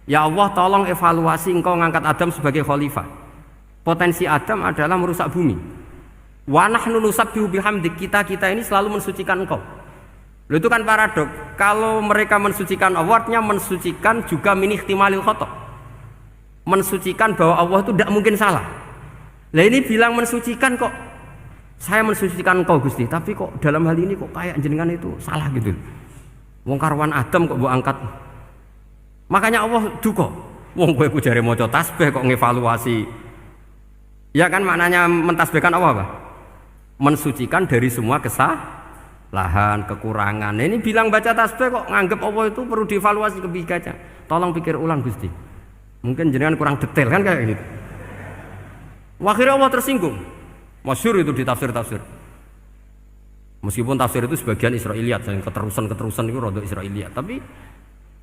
ya Allah tolong evaluasi engkau ngangkat Adam sebagai khalifah. Potensi Adam adalah merusak bumi. Wa nahnu nusabbihu bihamdik, kita ini selalu mensucikan engkau. Loh, itu kan paradok. Kalau mereka mensucikan Allah, artinya mensucikan juga min ihtimalil khata'. Mensucikan bahwa Allah itu tidak mungkin salah. Lah ini bilang mensucikan kok. Saya mensucikan engkau Gusti, tapi kok dalam hal ini kok kayak jenengan itu salah gitu. Wong karwan Adam kok mbok angkat. Makanya Allah duka. Wong kowe ku jare maca tasbih kok ngevaluasi. Ya kan maknanya mentasbihkan Allah apa? Mensucikan dari semua kesalahan, kekurangan. Nah, ini bilang baca tasbih kok nganggep Allah itu perlu dievaluasi kebijakannya. Tolong pikir ulang Gusti. Mungkin jenengan kurang detail kan kayak gitu. Akhirnya Allah tersinggung. Masyhur itu di tafsir-tafsir. Meskipun tafsir itu sebagian Israiliyat, yang keterusan itu rodok Israiliyat, tapi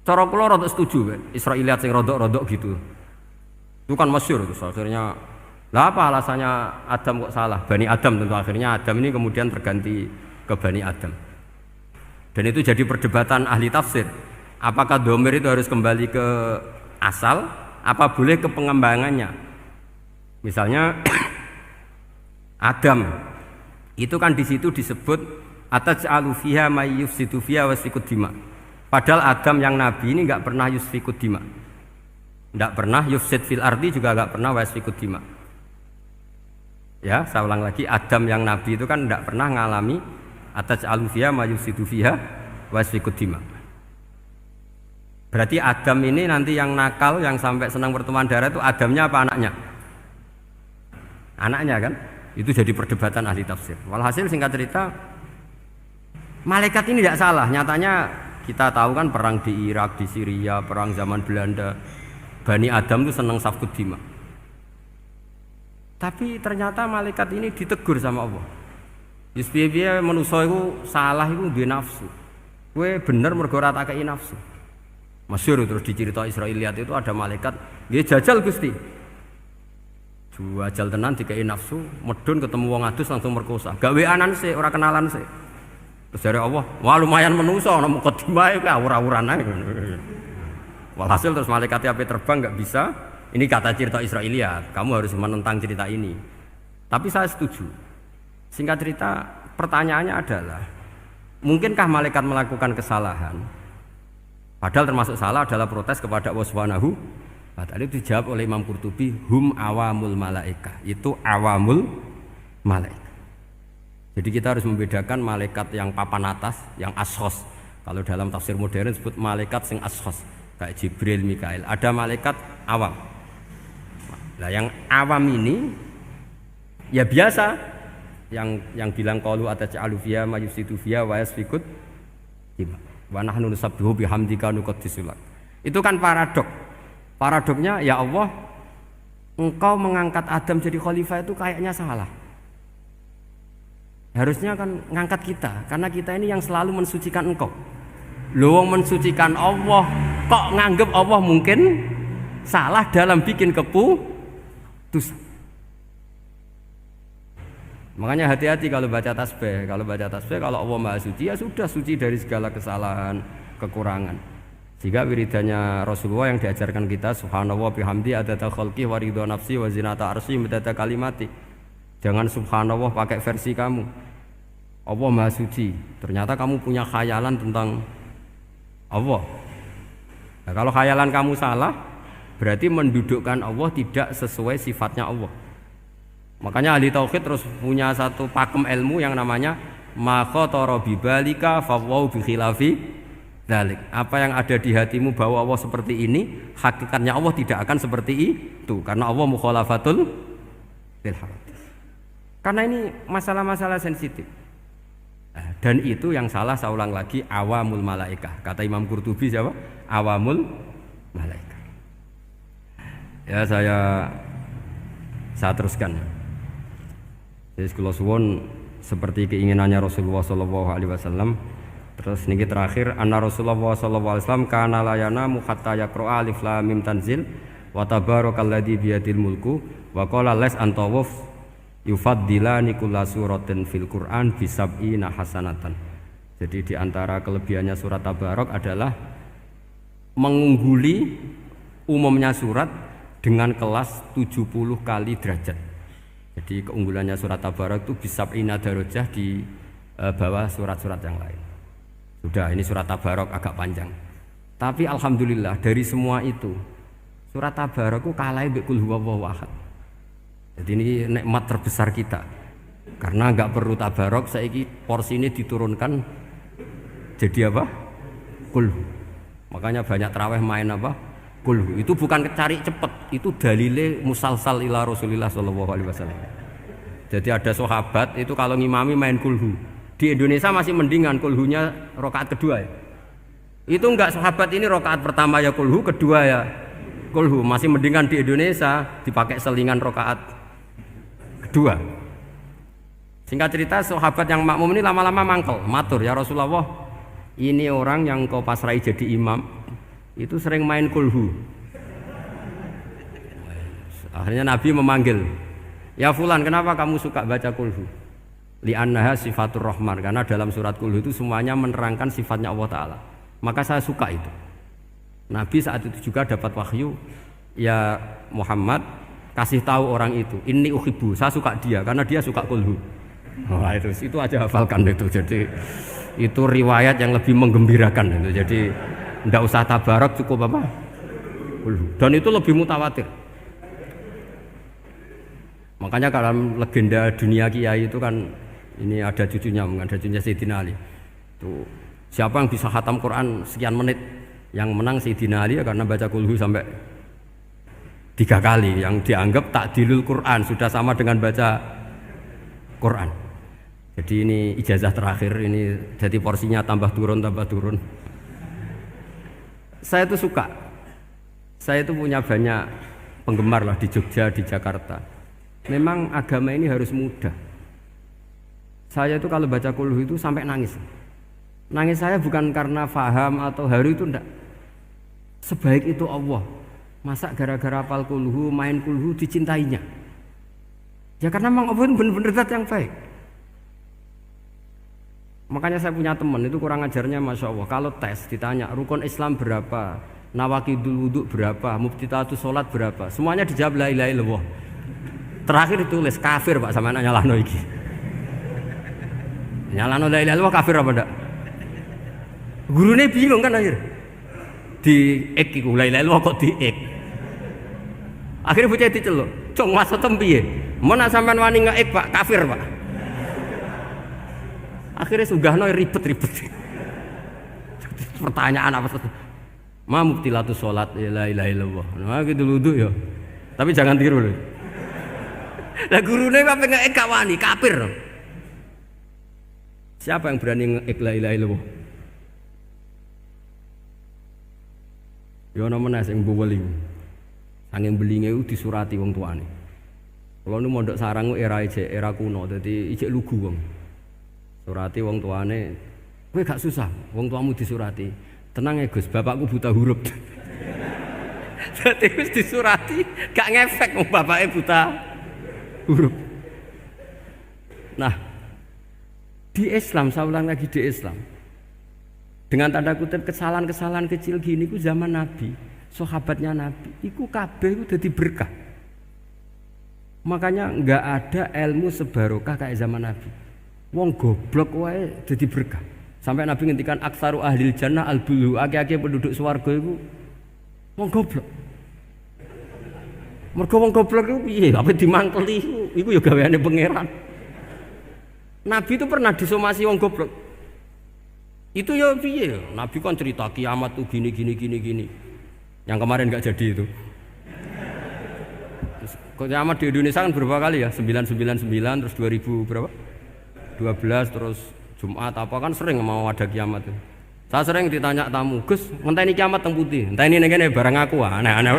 cara kula rodok setuju, Israiliyat sing rodok-rodok gitu. Itu kan masyhur itu. Akhirnya, lah apa alasannya Adam kok salah? Bani Adam tentu akhirnya Adam ini kemudian terganti ke Bani Adam. Dan itu jadi perdebatan ahli tafsir. Apakah domir itu harus kembali ke asal? Apa boleh ke pengembangannya? Misalnya Adam itu kan di situ disebut ataj'alu fiha may yufsidu fiha wa yasfikud dima. Padahal Adam yang nabi ini enggak pernah yusfikud dima. Enggak pernah yufsid fil ardi, juga enggak pernah wa yasfikud dima. Ya, saya ulang lagi, Adam yang nabi itu kan enggak pernah ngalami ataj'alu fiha may yufsidu fiha wa yasfikud dima. Berarti Adam ini nanti yang nakal, yang sampai senang pertemuan darah itu Adamnya apa anaknya? Anaknya kan? Itu jadi perdebatan ahli tafsir. Walhasil singkat cerita, malaikat ini tidak salah. Nyatanya kita tahu kan perang di Irak, di Syria, perang zaman Belanda, Bani Adam itu senang safkud dima. Tapi ternyata malaikat ini ditegur sama Allah. Yus piye-piye manusa iku salah iku duwe nafsu. Kowe bener mergo ora tak kei nafsu. Masyhur terus dicerita Israiliyat itu ada malaikat, nggih jajal Gusti. Dua ajal tenan dikei nafsu, medun ketemu wong adus langsung merkosa. Gawe anan sih, ora kenalan sih. Terus dari Allah, wah lumayan menuso, ana mukadimah iku awur-awuran ae. Walhasil terus malaikat api terbang nggak bisa. Ini kata cerita Israiliyat, kamu harus menentang cerita ini. Tapi saya setuju. Singkat cerita, pertanyaannya adalah, mungkinkah malaikat melakukan kesalahan? Padahal termasuk salah adalah protes kepada Allah Subhanahu wa ta'ala. Itu dijawab oleh Imam Qurtubi, hum awamul malaikah. Itu awamul malaikat. Jadi kita harus membedakan malaikat yang papan atas, yang ashos. Kalau dalam tafsir modern disebut malaikat sing ashos, kayak Jibril, Mikail. Ada malaikat awam. Nah, yang awam ini ya biasa, yang bilang qalu ataj'alu fiha ma yufsidu fiha wa yasfikut dima wa nahnu nusabbihu bihamdika nuqaddisu lak. Itu kan paradok. Paradoknya ya Allah, engkau mengangkat Adam jadi khalifah itu kayaknya salah. Harusnya kan ngangkat kita, karena kita ini yang selalu mensucikan engkau. Loh, mensucikan Allah, kok nganggep Allah mungkin salah dalam bikin keputusan. Makanya hati-hati kalau baca tasbih. Kalau baca tasbih, kalau Allah Maha Suci, ya sudah suci dari segala kesalahan, kekurangan. Jika wiridannya Rasulullah yang diajarkan kita, subhanallah bihamdi adada khalqi wa ridha nafsi wa zinata arsy midada kalimati. Jangan subhanallah pakai versi kamu. Allah Maha Suci. Ternyata kamu punya khayalan tentang Allah. Nah, kalau khayalan kamu salah, berarti mendudukkan Allah tidak sesuai sifatnya Allah. Makanya ahli tauhid terus punya satu pakem ilmu yang namanya ma khatara bi balika fa wa bi khilafi dzalik. Apa yang ada di hatimu bahwa Allah seperti ini, hakikatnya Allah tidak akan seperti itu, karena Allah mukhalafatul lil hawadits. Karena ini masalah-masalah sensitif. Dan itu yang salah, saya ulang lagi, awamul malaikah. Kata Imam Qurtubi siapa? Awamul malaikah. Ya saya teruskan. Jadi kula suwun seperti keinginannya Rasulullah sallallahu alaihi wasallam. Terus niki terakhir, anna Rasulullah sallallahu alaihi wasallam kana la yanamu hatta yaqra'a alif lam mim tanzil wa tabarakalladzi biyadil mulku wa qala las antawuf yufaddilani kulla suratin fil Qur'an bisab'ina hasanatan. Jadi di antara kelebihannya surat Tabarok adalah mengungguli umumnya surat dengan kelas 70 kali derajat. Jadi keunggulannya surat Tabarok itu bisab'ina darajah di bawah surat-surat yang lain. Sudah, ini surat Tabarok agak panjang. Tapi alhamdulillah dari semua itu surat Tabarok itu kalah mbek qul huwallahu ahad. Jadi ini nikmat terbesar kita, karena nggak perlu tabarok, saiki porsi ini diturunkan jadi apa? Kulhu. Makanya banyak tarawih main apa? Kulhu. Itu bukan cari cepet, itu dalile musalsal ila Rasulillah sallallahu alaihi wasallam. Jadi ada sahabat itu kalau ngimami main kulhu. Di Indonesia masih mendingan kulhunya rakaat kedua ya. Itu enggak, sahabat ini rakaat pertama ya kulhu, kedua ya kulhu. Masih mendingan di Indonesia dipakai selingan rakaat kedua. Singkat cerita, sahabat yang makmum ini lama-lama mangkel, matur, ya Rasulullah, ini orang yang kau pasrai jadi imam itu sering main kulhu. Akhirnya Nabi memanggil, ya fulan, kenapa kamu suka baca kulhu? Li'annaha sifatur rahman, karena dalam surat kulhu itu semuanya menerangkan sifatnya Allah Ta'ala. Maka saya suka itu. Nabi saat itu juga dapat wahyu, ya Muhammad, kasih tahu orang itu, inni uhibbu, saya suka dia karena dia suka kulhu. Wah, itu aja hafalkan itu. Jadi itu riwayat yang lebih menggembirakan itu. Jadi enggak usah tabarok, cukup apa? Kulhu. Dan itu lebih mutawatir. Makanya dalam legenda dunia kiai itu kan ini ada cucunya Sayyidina Ali. Itu siapa yang bisa khatam Quran sekian menit, yang menang Sayyidina Ali ya, karena baca kulhu sampai 3 kali, yang dianggap takdilul Quran, sudah sama dengan baca Quran. Jadi ini ijazah terakhir, ini jadi porsinya tambah turun. Saya itu suka, saya itu punya banyak penggemar lah di Jogja, di Jakarta. Memang agama ini harus mudah. Saya itu kalau baca kulhu itu sampai nangis. Nangis saya bukan karena faham atau haru, itu enggak. Sebaik itu Allah. Masa gara-gara hafal kulhu, main kulhu dicintainya. Ya karena memang Allah itu benar-benar zat yang baik. Makanya saya punya teman itu kurang ajarnya Masya Allah. Kalau tes ditanya rukun Islam berapa, nawakidul wudhu berapa, muftitatus sholat berapa, semuanya dijawab la ilaha illallah. Terakhir ditulis kafir Pak sama anak nyalano iki. Nyalano la ilaha illallah kafir apa ndak? Gurune bingung kan akhir. Di ek iku la ilaha illallah kok di ek. Akhirnya bocah diceluk, "Cung maksudem piye? Mun sampean wani ngeek Pak, kafir Pak." Akhirnya sugahno ribet-ribet. Pertanyaan apa tuh? Ma mubtilatus sholat la ilaha illallah. Nah gitu wudu ya. Tapi jangan tiru loh. Lah gurune apa ngeek gak wani, kafir. Siapa yang berani ngeek la ilaha illallah? Ya ana meneh sing mboweli. Angin belinge itu disurati wong tuane. Kalau nu mondok sarang era kuno, jadi ijek lugu wong. Surati wong tuane, kowe gak susah, wong tuamu disurati. Tenang ya Gus, bapakku buta huruf. Jadi wis disurati, gak ngefek wong bapaknya buta huruf. Nah, di Islam, saya ulang lagi di Islam. Dengan tanda kutip kesalahan-kesalahan kecil gini ku zaman Nabi. Sahabatnya Nabi, iku kabeh iku dadi berkah. Makanya enggak ada ilmu sebarokah kayak zaman Nabi. Wong goblok wae dadi berkah. Sampai Nabi ngendikan aksaru ahlil jannah al-bulu, akeh-akeh penduduk swarga iku wong goblok. Mergo wong goblok iku piye? Apa dimangkeli iku ya gaweane pangeran. Nabi itu pernah disomasi wong goblok. Itu ya piye? Nabi kan cerita kiamat tuh gini. Yang kemarin nggak jadi itu. Kiamat di Indonesia kan berapa kali ya? 999 terus 2000 berapa? 12 terus Jumat apa kan sering mau ada kiamat itu. Saya sering ditanya tamu, Gus, ngenteni kiamat teng putih. Enteni ning kene barang aku aneh-aneh.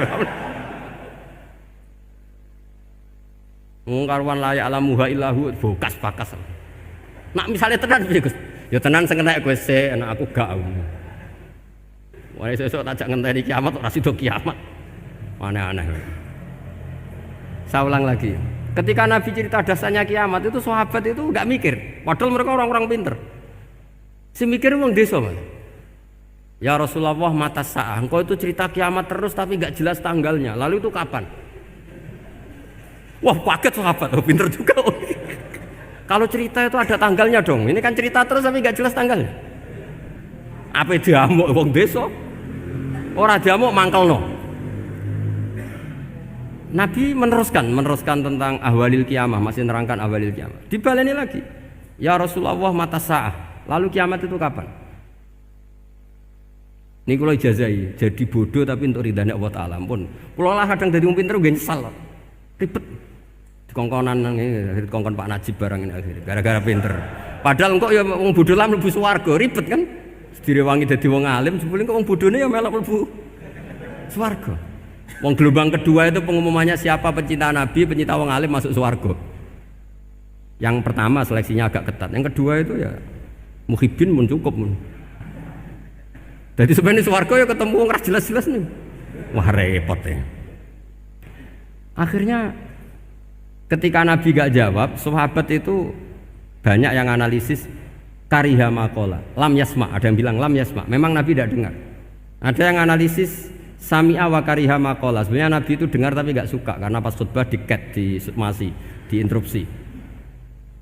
Wong karuan layak alamuha illahu bokas-bakas. Nak misalnya tenan piye Gus? Ya tenan sing enek kowe sik, anak aku gak. Wah, sesuk tajak ngenteni kiamat ora sida kiamat. Aneh-aneh. Saya ulang lagi. Ketika Nabi cerita dasarnya kiamat itu sahabat itu enggak mikir. Padahal mereka orang-orang pinter. Si mikir wong desa, Mas. Ya Rasulullah mata sa'ah. Engkau itu cerita kiamat terus tapi enggak jelas tanggalnya. Lalu itu kapan? Wah, kaget sahabat. Oh, pinter juga. Kalau cerita itu ada tanggalnya dong. Ini kan cerita terus tapi enggak jelas tanggalnya. Apa diamuk wong desa? Ora diamuk mangkelno. Nabi meneruskan tentang ahwalil kiamah, masih nerangkan ahwalil kiamah. Dibaleni lagi. Ya Rasulullah mata sa'ah. Lalu kiamat itu kapan? Ini kalau ijazai, jadi bodoh tapi untuk ridhanya Allah Ta'ala pun. Kalau lah kadang dari pinter gue nyesal. Ribet. Dikongkonan dikongkon Pak Najib barang ini akhirnya gara-gara pinter. Padahal kok ya wong bodoh lah mlebu swarga, ribet kan? Direwangi dadi wong alim, sebelum kok wong bodone ya melok mlebu swarga. Wong gelombang kedua itu pengumumannya siapa pencinta Nabi, pencinta wong alim masuk swarga. Yang pertama seleksinya agak ketat, yang kedua itu ya muhibin mun cukup mun. Jadi sebenarnya swarga ya ketemu wong ra jelas-jelas nih. Wah repot ya. Akhirnya ketika Nabi gak jawab, sahabat itu banyak yang analisis kariha maqala, lam yasma, ada yang bilang lam yasma, memang Nabi tidak dengar. Ada yang analisis sami'a wa kariha maqala, sebenarnya Nabi itu dengar tapi gak suka karena pas khutbah di-cut, diinterupsi.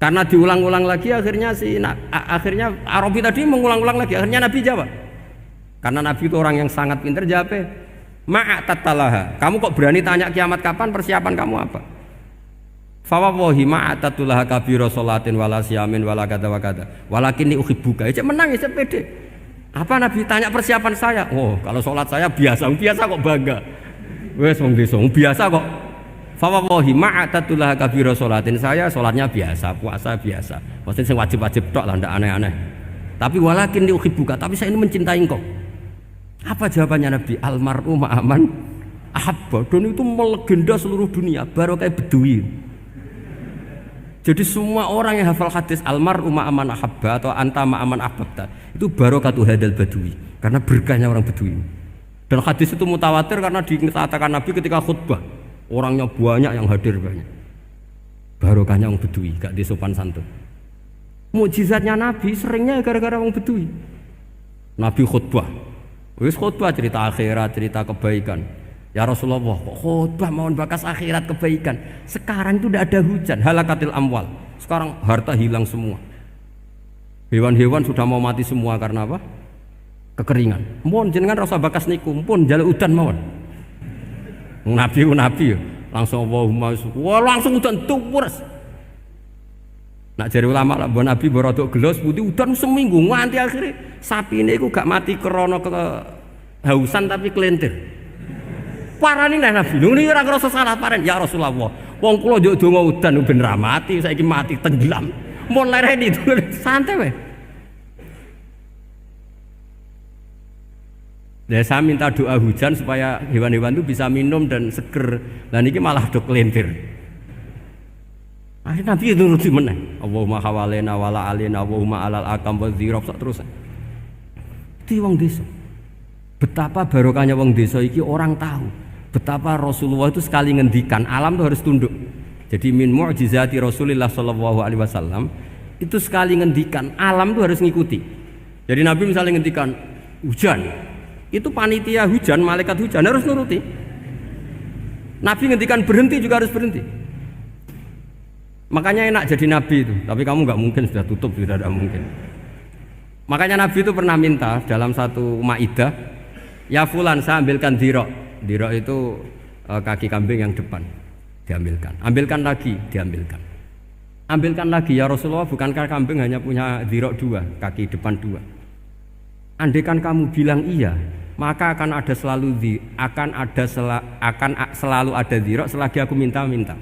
Karena diulang-ulang lagi akhirnya akhirnya Arabi tadi mengulang-ulang lagi, akhirnya Nabi jawab. Karena Nabi itu orang yang sangat pintar, jawabnya ma'atatalaha, kamu kok berani tanya kiamat kapan, persiapan kamu apa? Fawawahi ma'atatulaha kabira sholatin wala siyamin wala kata wa kata walakin ni uhibbuka. Cek menang ya, cek pede. Apa Nabi tanya persiapan saya? Oh, kalau sholat saya biasa kok bangga. Wes wong desa biasa kok. Fawawahi ma'atatulaha kabira sholatin, saya sholatnya biasa, puasa biasa. Maksudnya sing wajib-wajib tok lah, ndak aneh-aneh. Tapi walakin ni uhibbuka, tapi saya ini mencintai engkau. Apa jawabannya Nabi? Almar'u ma'aman ahabba. Dan itu melegenda seluruh dunia, baru kayak Bedui. Jadi semua orang yang hafal hadis almar'u ma'aman ahabba atau anta ma'aman ahbabta itu barokatu hadal badui, karena berkahnya orang Bedui. Dan hadis itu mutawatir karena dikatakan Nabi ketika khutbah, orangnya banyak yang hadir banyak. barokahnya wong Bedui, gak di sopan santun. Mukjizatnya Nabi seringnya gara-gara wong Bedui. Nabi khutbah, wis khutbah cerita akhirat, cerita kebaikan. Ya Rasulullah, kok khutbah mohon bakas akhirat kebaikan. Sekarang itu tidak ada hujan, halakatil amwal. Sekarang harta hilang semua. Hewan-hewan sudah mau mati semua karena apa? Kekeringan. Mohon jenengan rasa bakas niku, pun jaluk udan mawon. Nabi langsung Allahumma wah langsung udan tuwres. Nak jari ulama lah, Nabi berodok gelos putih udan seminggu nganti akhirnya sapi ini aku gak mati krono kehausan tapi kelentir. Parani nih Nabi, ini orang ngerasa salah paren. Ya Rasulullah, wong kula njuk donga udan ben ra mati, saiki mati tenggelam. Mun lereni itu santai weh. Ya saya minta doa hujan supaya hewan-hewan itu bisa minum dan seger. Dan ini malah do kelentir. Akhirnya Nabi itu nuruti meneh. Allahumma hawalena wala alina Allahumma alal akam wa dzirab terus. Itu wong desa. Betapa barokahnya wong desa iki orang tahu. Betapa Rasulullah itu sekali ngendikan alam itu harus tunduk. Jadi min mu'jizati Rasulullah sallallahu alaihi wasallam itu sekali ngendikan alam itu harus ngikuti. Jadi Nabi misalnya ngendikan hujan, itu panitia hujan, malaikat hujan harus nuruti. Nabi ngendikan berhenti juga harus berhenti. Makanya enak jadi Nabi itu, tapi kamu nggak mungkin sudah tutup, sudah tidak mungkin. Makanya Nabi itu pernah minta dalam satu maidah, ya fulan saya ambilkan dirok. Dirok itu kaki kambing yang depan, diambilkan. Ambilkan lagi, diambilkan. Ambilkan lagi ya Rasulullah, bukankah kambing hanya punya dirok dua, kaki depan dua. Andaikan kamu bilang iya, maka akan selalu ada dirok selagi aku minta-minta.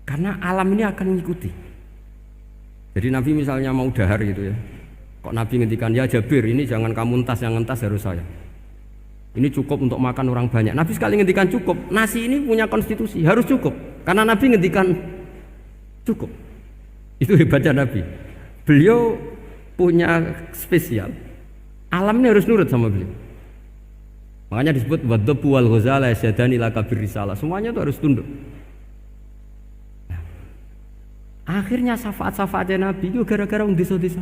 Karena alam ini akan mengikuti. Jadi Nabi misalnya mau dahar gitu ya, kok Nabi ngendikan ya Jabir ini jangan kamu entas, yang entas harus saya. Ini cukup untuk makan orang banyak. Nabi sekali ngendikan cukup. Nasi ini punya konstitusi harus cukup. Karena Nabi ngendikan cukup. Itu hebatnya Nabi. Beliau punya spesial. Alam ini harus nurut sama beliau. Makanya disebut wadhabu wal ghazala yasyadani laka birrisalah. Semuanya itu harus tunduk. Nah, akhirnya syafaat-syafaatnya Nabi itu gara-gara wong desa-desa.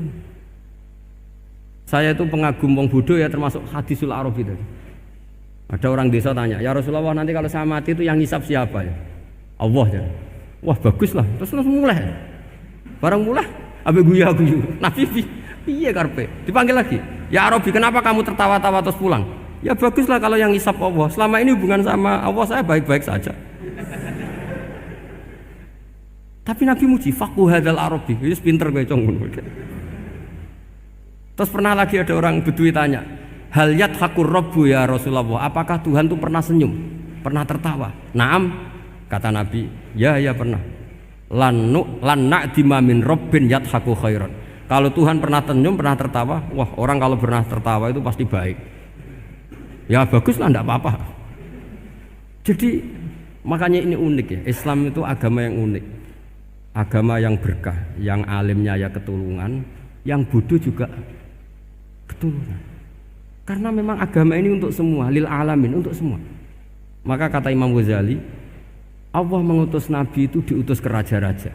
Saya itu pengagum wong bodoh ya, termasuk hadisul Arabi tadi. Ada orang desa tanya, ya Rasulullah nanti kalau saya mati itu yang ngisap siapa ya? Allah ya. Wah bagus lah, terus langsung mulai. Barang mulai, abe guyu. Nabi iya karpe, dipanggil lagi. Ya Arabi kenapa kamu tertawa-tawa terus pulang? Ya bagus lah kalau yang ngisap Allah. Selama ini hubungan sama Allah saya baik-baik saja. Tapi Nabi muji, fakuh hadal Arabi, itu pinter gue conggun. Terus pernah lagi ada orang Bedui tanya, hal yadhakur rabbu ya Rasulullah, apakah Tuhan itu pernah senyum, pernah tertawa? Naam, kata Nabi, ya pernah. Lan na'dima min rabbin yadhaku khairan. Kalau Tuhan pernah senyum, pernah tertawa, wah orang kalau pernah tertawa itu pasti baik. Ya bagus lah, enggak apa-apa. Jadi makanya ini unik ya, Islam itu agama yang unik. Agama yang berkah, yang alimnya ya ketulungan, yang bodoh juga ketulungan. Karena memang agama ini untuk semua, lil alamin, untuk semua. Maka kata Imam Ghazali, Allah mengutus Nabi itu diutus ke raja-raja,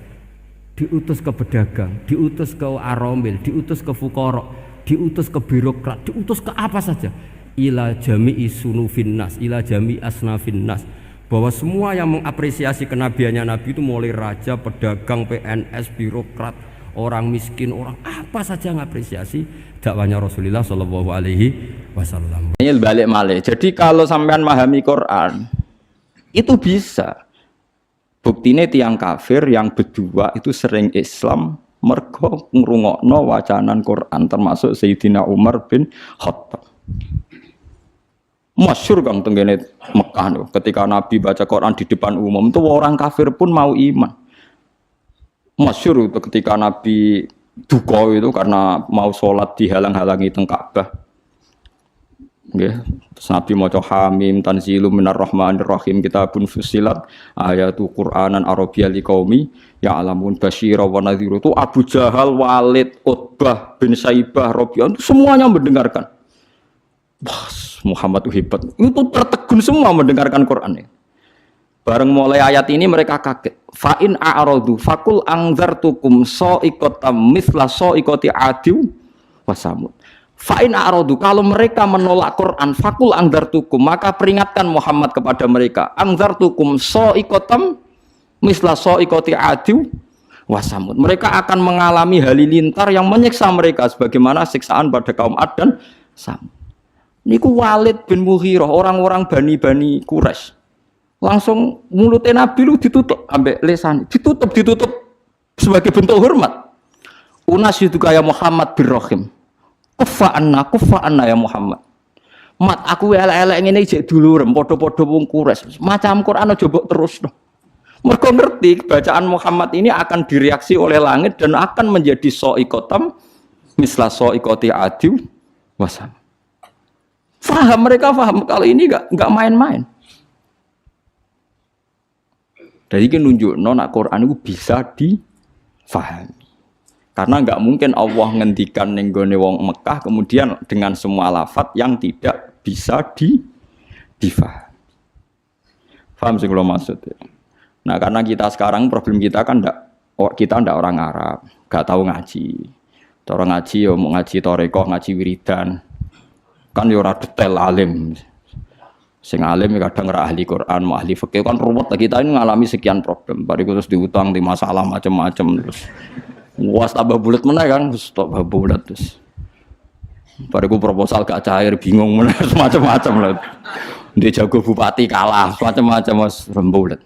diutus ke pedagang, diutus ke aromil, diutus ke fuqara, diutus ke birokrat, diutus ke apa saja. Ila jami'i sunufin nas, ila jami'i asnafin nas. Bahwa semua yang mengapresiasi kenabiannya Nabi itu mulai raja, pedagang, PNS, birokrat, orang miskin, orang apa saja mengapresiasi dakwahnya Rasulullah Shallallahu Alaihi Wasallam. Ini balik malik. Jadi kalau sampean memahami Quran itu bisa. Buktinya tiang kafir yang berdua itu sering Islam mergo ngrungokno wacanan Quran, termasuk Sayyidina Umar bin Khattab. Masyhur kang tenggene Mekah loh, ketika Nabi baca Quran di depan umum itu orang kafir pun mau iman. Masyhur itu ketika Nabi duka itu karena mau sholat dihalang-halangi teng Ka'bah. Nggih, terus Nabi maca Hamim tanzilum minar rahmanir rahim, kitabun fussilat ayatu Qur'anan Arabiyya liqaumi ya'lamun basyira wa nadhiru. Itu Abu Jahal, Walid, Utbah bin Saibah, Rabi'ah semuanya mendengarkan. Wah, Muhammad itu hebat. Itu tertegun semua mendengarkan Quran ini. Bareng mulai ayat ini mereka kaget. Fa in a'radu fakul anzartukum sa'iqatam mithla sa'iqati 'adiw wa samud. Fa in a'radu, kalau mereka menolak Quran, fakul anzartukum, maka peringatkan Muhammad kepada mereka, anzartukum sa'iqatam mithla sa'iqati 'adiw wa samud. Mereka akan mengalami halilintar yang menyiksa mereka sebagaimana siksaan pada kaum Ad dan Samud. Niku Walid bin Mughirah, orang-orang Bani Quraisy. Langsung mulutnya Nabi lu ditutup ambek lesan, ditutup sebagai bentuk hormat. Unas itu kayak Muhammad bin Rahim. Kufa anna ya Muhammad. Mat aku elek-elek ngene jek dulurem padha-padha wong Quraisy. Macam Quran aja mbok terus. Mergo ngerti bacaan Muhammad ini akan direaksi oleh langit dan akan menjadi sa'iqatam misla sa'iqati 'adiw wasam. Mereka paham kalau ini enggak main-main. Dari ini nunjukno nak Quran itu bisa difahami. Karena enggak mungkin Allah ngendikan ning gone wong Mekah kemudian dengan semua lafaz yang tidak bisa difahami. Paham sih kalau maksudnya. Nah, karena kita sekarang problem kita kan kita ndak orang Arab, enggak tahu ngaji. Orang ngaji ya mau ngaji torekoh, ngaji wiridan. Kan ya ora detail alim. Sing alim kadang ora ahli Quran, mau ahli fikih kan ruwet. Kita ini ngalami sekian problem. Bariku terus diutang di masalah macam-macam terus. Was tambah bulat meneh kan, tambah bulat terus. Bariku proposal gak cair, bingung meneh macam-macam lah. Dia jago bupati kalah, macam-macam mas rembulat.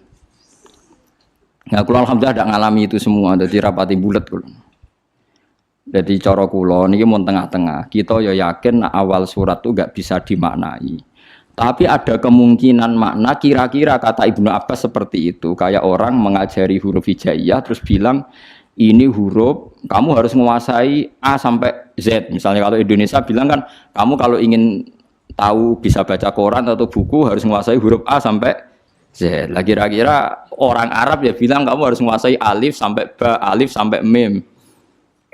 Nah, kula alhamdulillah tidak ngalami itu semua, jadi rapati bulat kula. Jadi cara kula niki mun tengah-tengah. Kita ya yakin awal surat itu gak bisa dimaknai. Tapi ada kemungkinan makna kira-kira kata Ibnu Abbas seperti itu. Kayak orang mengajari huruf hijaiyah terus bilang ini huruf kamu harus menguasai A sampai Z. Misalnya kalau Indonesia bilang kan kamu kalau ingin tahu bisa baca koran atau buku harus menguasai huruf A sampai Z. Lah kira-kira orang Arab ya bilang kamu harus menguasai alif sampai ba, alif sampai mim.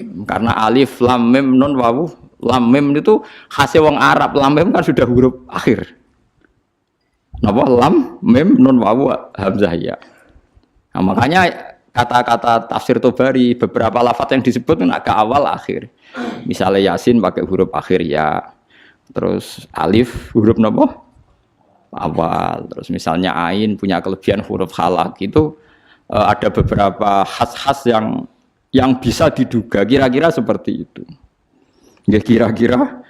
Karena alif, lam, mim, nun, wawu. Lam, mim itu khasnya wong Arab. Lam, mim kan sudah huruf akhir. Napa lam, mim, nun, wawu, hamzah ya. Nah, makanya kata-kata tafsir Tobari beberapa lafaz yang disebut agak awal akhir. Misalnya Yasin pakai huruf akhir ya. Terus alif huruf napa? Awal. Terus misalnya ain punya kelebihan huruf halak itu ada beberapa khas-khas yang bisa diduga kira-kira seperti itu. Ya kira-kira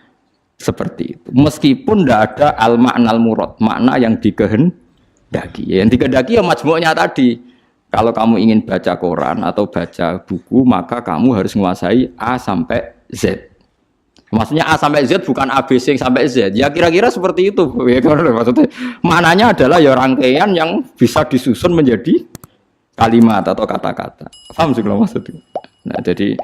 seperti itu. Meskipun tidak ada al-ma'nal murad, makna yang dikehendaki. Yang dikehendaki ya majmu'nya tadi. Kalau kamu ingin baca Quran atau baca buku, maka kamu harus menguasai A sampai Z. Maksudnya A sampai Z bukan ABC sampai Z. Ya kira-kira seperti itu. Ya, maksudnya maknanya adalah ya rangkaian yang bisa disusun menjadi kalimat atau kata-kata. Paham sih kalau maksudnya? Nah, jadi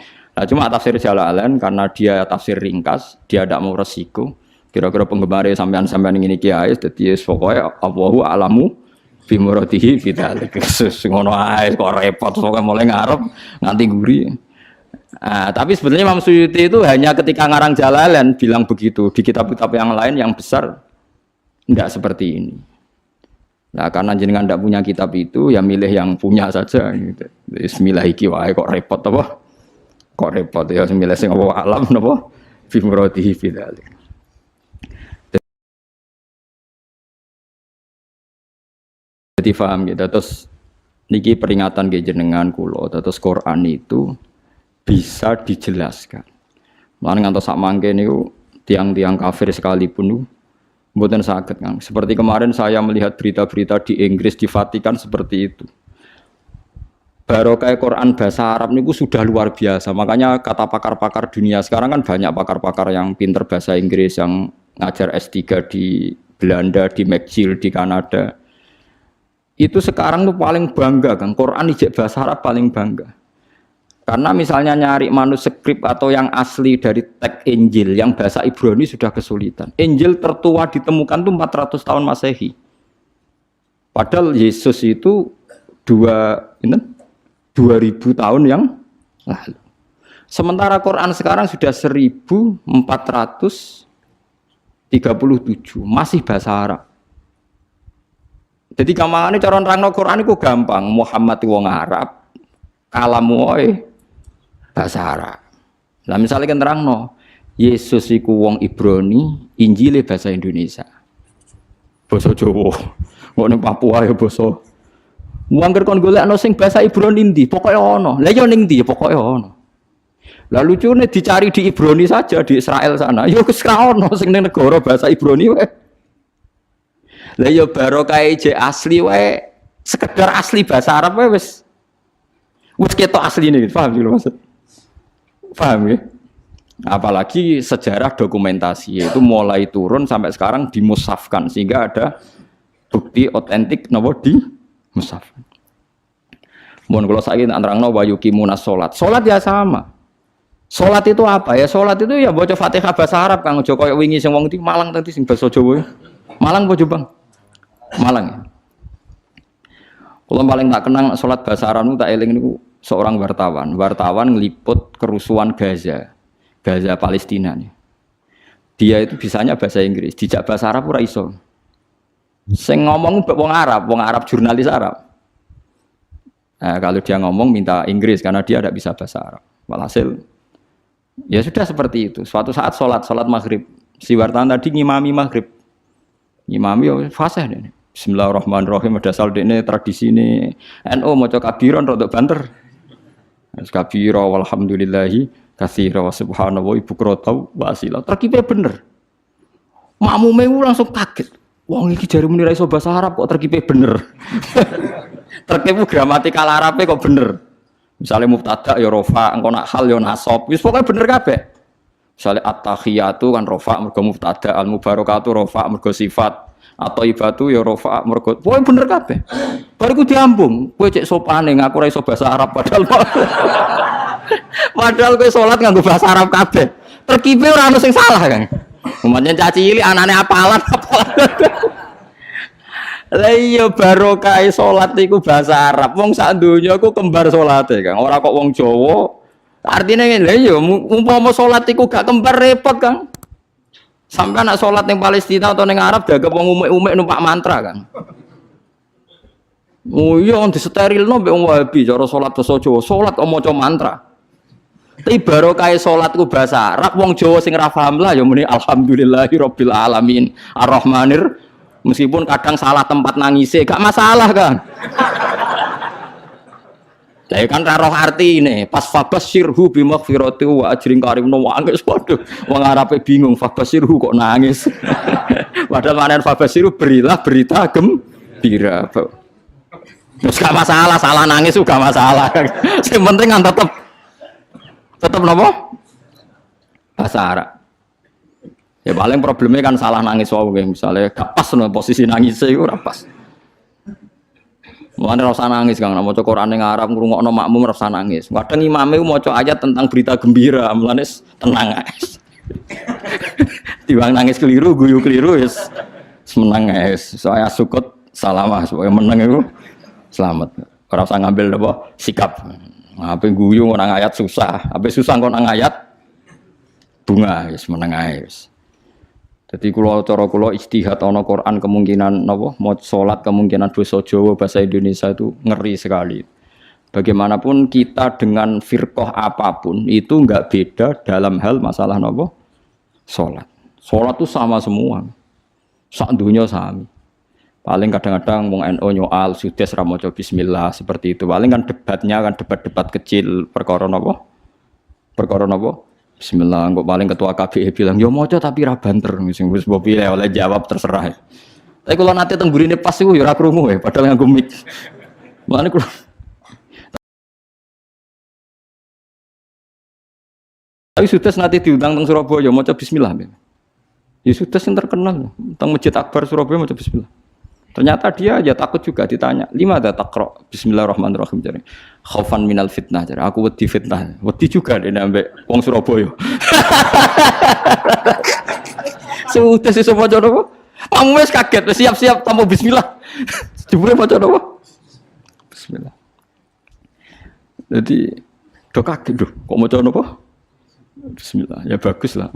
cuma tafsir Jalalain karena dia tafsir ringkas, dia tidak mau resiko. Kira-kira penggemar sampean ini kiai, jadi pokoknya Allahu a'lamu bi muradihi bidzalik. Ngono ae kok repot pokoknya mulai ngarep nganti guri. Tapi sebenarnya Imam Suyuti itu hanya ketika ngarang Jalalain bilang begitu. Di kitab-kitab yang lain yang besar tidak seperti ini. Nah, karena jenengan tidak punya kitab itu, ya milih yang punya saja. Bismillah iki wae kok repot apa? Kok repot ya milih sing apa alam napa? Fi muradihi bidzalik. Jadi paham gitu. Terus niki peringatan ke jenengan kula, terus Quran itu bisa dijelaskan. Lan ngantos sak mangke niku tiang-tiang kafir sekalipun mboten saged Kang. Seperti kemarin saya melihat berita-berita di Inggris di Vatikan seperti itu. Barokah Quran bahasa Arab niku sudah luar biasa. Makanya kata pakar-pakar dunia sekarang kan banyak pakar-pakar yang pinter bahasa Inggris yang ngajar S3 di Belanda, di McGill, di Kanada. Itu sekarang tuh paling bangga kan. Quran ijek bahasa Arab paling bangga. Karena misalnya nyari manuskrip atau yang asli dari teks Injil yang bahasa Ibrani sudah kesulitan. Injil tertua ditemukan tuh 400 tahun Masehi. Padahal Yesus itu 2000 tahun yang lalu. Sementara Quran sekarang sudah 1437, masih bahasa Arab. Jadi gampangane cara nerangno Quran iku gampang. Muhammad wong Arab, kalamu wae bahasa Arab. Lah misalnya kan terangno, Yesus iku wong Ibrani, Injile bahasa Indonesia. Basa Jawa. Kok ning Papua ya basa. Wong kon golekno sing bahasa Ibrani ndi, pokoke ono. Lah yo ning ndi pokoke ono. Lah lucune dicari di Ibrani saja di Israel sana. Yo wis ra ono sing ning negara bahasa Ibrani wae. Lah yo barokah je asli wae, sekedar asli bahasa Arab wae wis ketok asline, paham sih maksud? Paham ya? Apalagi sejarah dokumentasi itu mulai turun sampai sekarang dimusafkan sehingga ada bukti otentik nopo di musafkan. Mohon kalau saya nerangno wa yuqimuna sholat. Sholat ya sama. Sholat itu apa ya? Sholat itu ya baca Fatihah bahasa Arab Kang Joko koyo wingi sing wong iki Malang tadi sing basa Jawa. Malang apa Jombang? Malang. Ya? Kalau paling tak kenang sholat bahasa Arab tak eling niku seorang wartawan ngeliput kerusuhan Gaza Palestina nih. Dia itu bisanya bahasa Inggris, dijak bahasa Arab ora iso. Sing ngomong wong Arab jurnalis Arab. Nah, kalau dia ngomong minta Inggris karena dia tidak bisa bahasa Arab. Walhasil ya sudah seperti itu. Suatu saat sholat maghrib, si wartawan tadi ngimami maghrib, ngimami fasih deh. Bismillahirrahmanirrahim. Ada saldo ini tradisi ini. NU maca kabiron rodok banter. Kabira walhamdulillahi katsira wa subhanallah bukrata wa asila. Terkipe bener. Makmume langsung kaget. Wong iki jare muni ra iso bahasa Arab kok terkipe bener. Terkipe gramatikal Arabe kok bener. Misalnya mubtada ya rafa, engko nak hal ya nasab. Wis pokoke bener kabeh. Misalnya at-tahiyatu kan rafa mergo mubtada, al-mubarakatu rafa mergo sifat. Atau ibatu ya rafa mergo. Pokoke bener kabeh. Bariku diambung, kowe cek sopane ngaku ra iso bahasa Arab padahal kowe salat nganggo bahasa Arab kabeh. Terkipe ora ono sing salah, Kang. Umpamane caci cilik anane apalan. Lah iya barokah salat iku bahasa Arab. Wong sak donya iku kembar salate, Kang. Ora kok wong Jawa. Artine lha iya umpama salat iku gak kembar repot, Kang. Sampai nak salat ning Palestina atau ning Arab dianggap wong umek-umek numpak mantra, Kang. Oh iya disterilno mbek wong Wahabi cara salat basa Jawa, salat kok maca mantra. Tapi barokah salatku bahasa Arab, wong Jawa sing ra paham lah ya muni alhamdulillahirabbil alamin arrahmanir. Meskipun kadang salah tempat nangise, gak masalah kan. Lah kan ra roh artine, pas fabasyirhu bimaghfirati wa ajrin karim no nangis waduh. Wong Arabe bingung fabasyirhu kok nangis. Padahal maknane fabasyirhu berilah berita gembira. Terus gak masalah, salah nangis juga masalah. Yang penting kan tetap napa? Bahasa Arab. Ya paling problemnya kan salah nangis wae, misalnya gak pas no posisi nangis iku ora pas. Mulane ora usah nangis Kang, maca Quran ning Arab ngrungokno makmum ora usah nangis. Kadang imame maca ayat tentang berita gembira, mulane tenang ae. Timbang nangis keliru, guyu keliru wis menang ae. Saya sukut salamah supaya menang iku selamat. Ora usah ngambil apa sikap. Apa guyu nang ayat susah, apa susah kok nang ayat bunga wis meneng ae wis. Dadi kula cara kula ijtihad ana Quran kemungkinan napa mau salat kemungkinan basa Jawa bahasa Indonesia itu ngeri sekali. Bagaimanapun kita dengan firqah apapun itu enggak beda dalam hal masalah napa salat. Salat itu sama semua. Sak dunya sami. Paling kadang-kadang wong NU nyoal sudes ra maca bismillah seperti itu. Paling kan debatnya kan debat-debat kecil perkara napa? Perkara napa? Bismillah, kok paling ketua KBI bilang, yo maca tapi ra banter, sing wis mbok pilih oleh jawab terserah. Tapi kalau nanti teng gurine pas iku yo ora krungu padahal nganggo mic. Mulane kula tapi sudah nanti diundang teng Surabaya maca bismillah. Ya sudah yang terkenal teng Masjid Akbar Surabaya maca bismillah. Ternyata dia aja takut juga ditanya, lima ada takro bismillahirrahmanirrahim jadi khaufan minal fitnah jadi aku wedi fitnah, wedi juga deh nambah wong Surabaya. Sudah sih semua jodoh, kamu wes kaget, siap-siap tamu bismillah, jebule mau jodoh, bismillah. Jadi do kaget do, kok mau jodoh bismillah, ya bagus lah,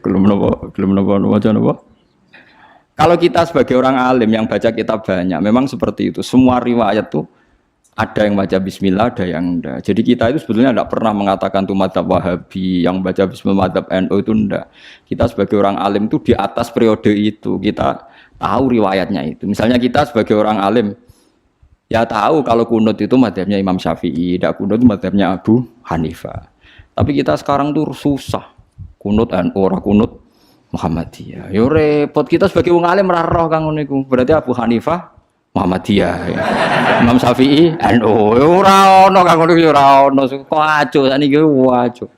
belum nopo mau jodoh. Kalau kita sebagai orang alim yang baca kitab banyak, memang seperti itu. Semua riwayat tuh ada yang baca bismillah, ada yang enggak. Jadi kita itu sebetulnya enggak pernah mengatakan tuh madzhab Wahabi yang baca bismillah, madzhab NU itu enggak. Kita sebagai orang alim itu di atas periode itu, kita tahu riwayatnya itu. Misalnya kita sebagai orang alim ya tahu kalau kunut itu madzhabnya Imam Syafi'i, tidak kunut madzhabnya Abu Hanifah. Tapi kita sekarang tuh susah. Kunut NU, ora kunut Muhammadiyah. Yo repot kita sebagai wong alim ora roh kang ngono iku. Berarti Abu Hanifah Muhammadiyah. Ya. Imam Syafi'i NU. Ora ono kang ngono iki ora ono. Kok aco sakniki waco.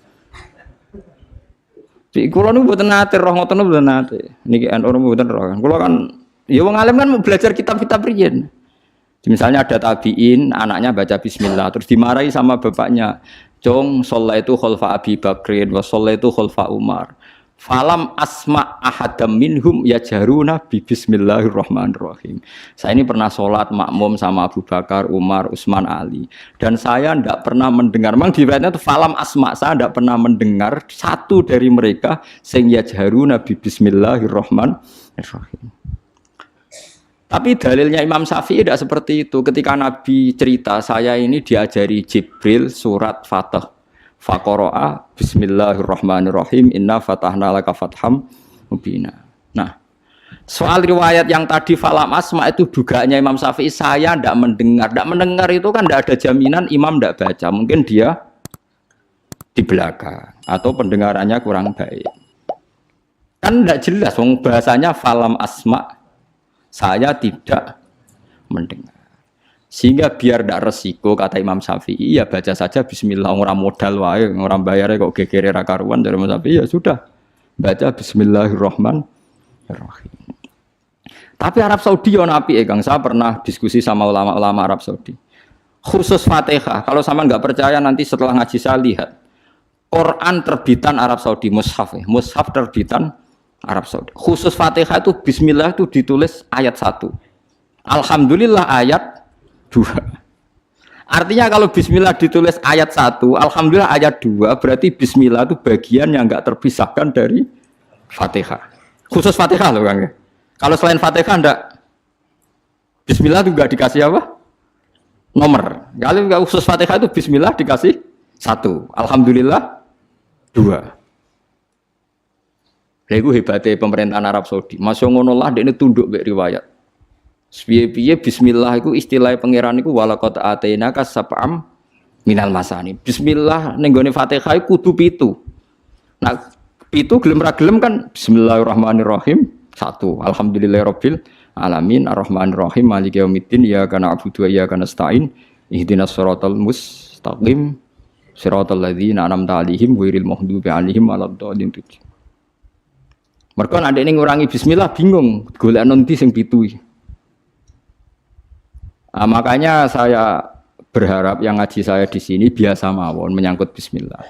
Cik kula niku mboten nate roh ngoten mboten nate. Niki NU mboten roh. Kula kan ya wong alim kan mau belajar kitab-kitab riyen. Misalnya ada tabi'in, anaknya baca bismillah terus dimarahi sama bapaknya. Jong shallaitu khalfa Abi Bakrin wa shallaitu khalfa Umar. Falam asma ahadam minhum yajharuna bi bismillahirrahmanirrahim. Saya ini pernah sholat makmum sama Abu Bakar, Umar, Utsman, Ali. Dan saya tidak pernah mendengar, memang di riwayatnya itu falam asma, saya tidak pernah mendengar satu dari mereka sing yajharuna bi bismillahirrahmanirrahim. Tapi dalilnya Imam Syafi'i tidak seperti itu. Ketika Nabi cerita, saya ini diajari Jibril surat Fatah. Faqara'a bismillahirrahmanirrahim inna fatahna laka fatham mubina. Nah, soal riwayat yang tadi falam asma itu dugaannya Imam Syafi'i, saya tidak mendengar. Tidak mendengar itu kan tidak ada jaminan imam tidak baca. Mungkin dia di belakang atau pendengarannya kurang baik. Kan tidak jelas, bahasanya falam asma, saya tidak mendengar. Sehingga biar tidak resiko, kata Imam Syafi'i, ya baca saja bismillah, orang modal wae, orang bayarnya kok gegere ra karuan dari Imam Syafi'i, ya sudah. Baca bismillahirrahmanirrahim. Tapi Arab Saudi yo napi Kang, saya pernah diskusi sama ulama-ulama Arab Saudi. Khusus Fatihah, kalau sama nggak percaya nanti setelah ngaji saya lihat. Quran terbitan Arab Saudi, mushaf, mushaf terbitan Arab Saudi. Khusus Fatihah itu bismillah itu ditulis ayat 1. Alhamdulillah ayat 2. Artinya kalau bismillah ditulis ayat 1, alhamdulillah ayat 2, berarti bismillah itu bagian yang enggak terpisahkan dari Fatihah. Khusus Fatihah loh Kang. Kalau selain Fatihah enggak, bismillah itu enggak dikasih apa? Nomor. Kalau enggak khusus Fatihah itu bismillah dikasih 1, alhamdulillah 2. Lha hebatnya pemerintahan Arab Saudi. Masya ngono lah ini tunduk mbek riwayat. Piye-piye bismillah iku istilah pangeran iku walaqad atainaka sab'am minal masani. Bismillah ning gone Fatihah iku kudu 7. Nah, 7 gelem ra gelem kan bismillahirrahmanirrahim 1. Alhamdulillahirabbil alamin arrahmanirrahim maliki yaumiddin iyyaka na'budu wa iyyaka nasta'in ihdinas siratal mustaqim siratal ladzina an'amta 'alaihim ghairil maghdubi 'alaihim waladdallin. Mereka ada yang ngurangi bismillah bingung golek nanti sing 7. Nah, makanya saya berharap yang ngaji saya di sini biasa mawon menyangkut bismillah.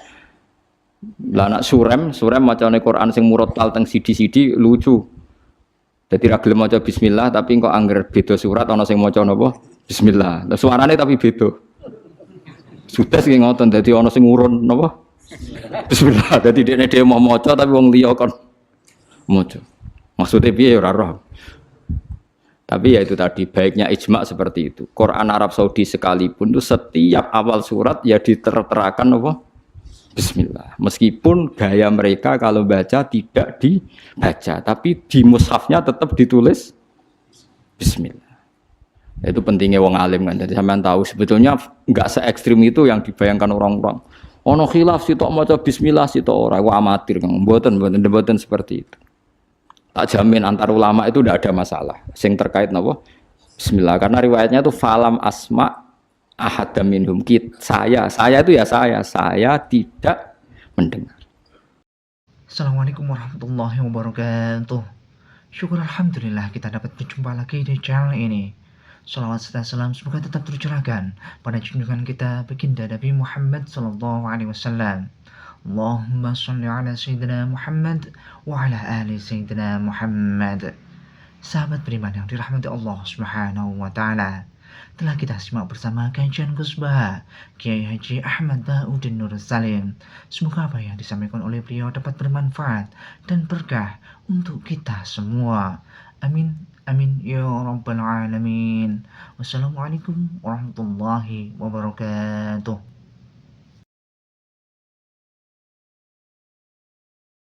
Lah nak surem macane Quran sing murattal teng sidi-sidi lucu. Dadi ra gelem maca bismillah tapi kok angger beda surat ana sing maca napa? Bismillah. Lah suarane tapi beda. Sudah sing ngoten dadi ana sing urun napa? Bismillah. Dadi dekne dhewe mau maca tapi wong liya kon maca. Maksudnya piye ora roh. Tapi ya itu tadi baiknya ijma seperti itu. Quran Arab Saudi sekalipun itu setiap awal surat ya diterterakan apa? Bismillah. Meskipun gaya mereka kalau baca tidak dibaca, tapi di mushafnya tetap ditulis Bismillah. Itu pentingnya wong alim kan. Jadi sampean tahu sebetulnya enggak se ekstrim itu yang dibayangkan orang-orang. Ono khilaf sitok maca Bismillah sitok ora, ku amatir kan. Mboten seperti itu. Tak jamin antar ulama itu tidak ada masalah. Sing terkait napa? Bismillah. Karena riwayatnya itu falam asma ahadam minhum. Saya itu ya saya tidak mendengar. Assalamualaikum warahmatullahi wabarakatuh. Syukur alhamdulillah kita dapat berjumpa lagi di channel ini. Salawat serta salam semoga tetap tercurahkan pada junjungan kita baginda Nabi Muhammad sallallahu alaihi wasallam. Allahumma shalli ala sayyidina Muhammad wa ala ali sayyidina Muhammad. Sahabat beriman yang dirahmati Allah Subhanahu wa taala, telah kita simak bersama kajian Gus Baha Kiai Haji Ahmad Bauddin Nur Salim. Semoga apa yang disampaikan oleh beliau dapat bermanfaat dan berkah untuk kita semua. Amin, amin ya rabbal alamin. Wassalamualaikum warahmatullahi wabarakatuh.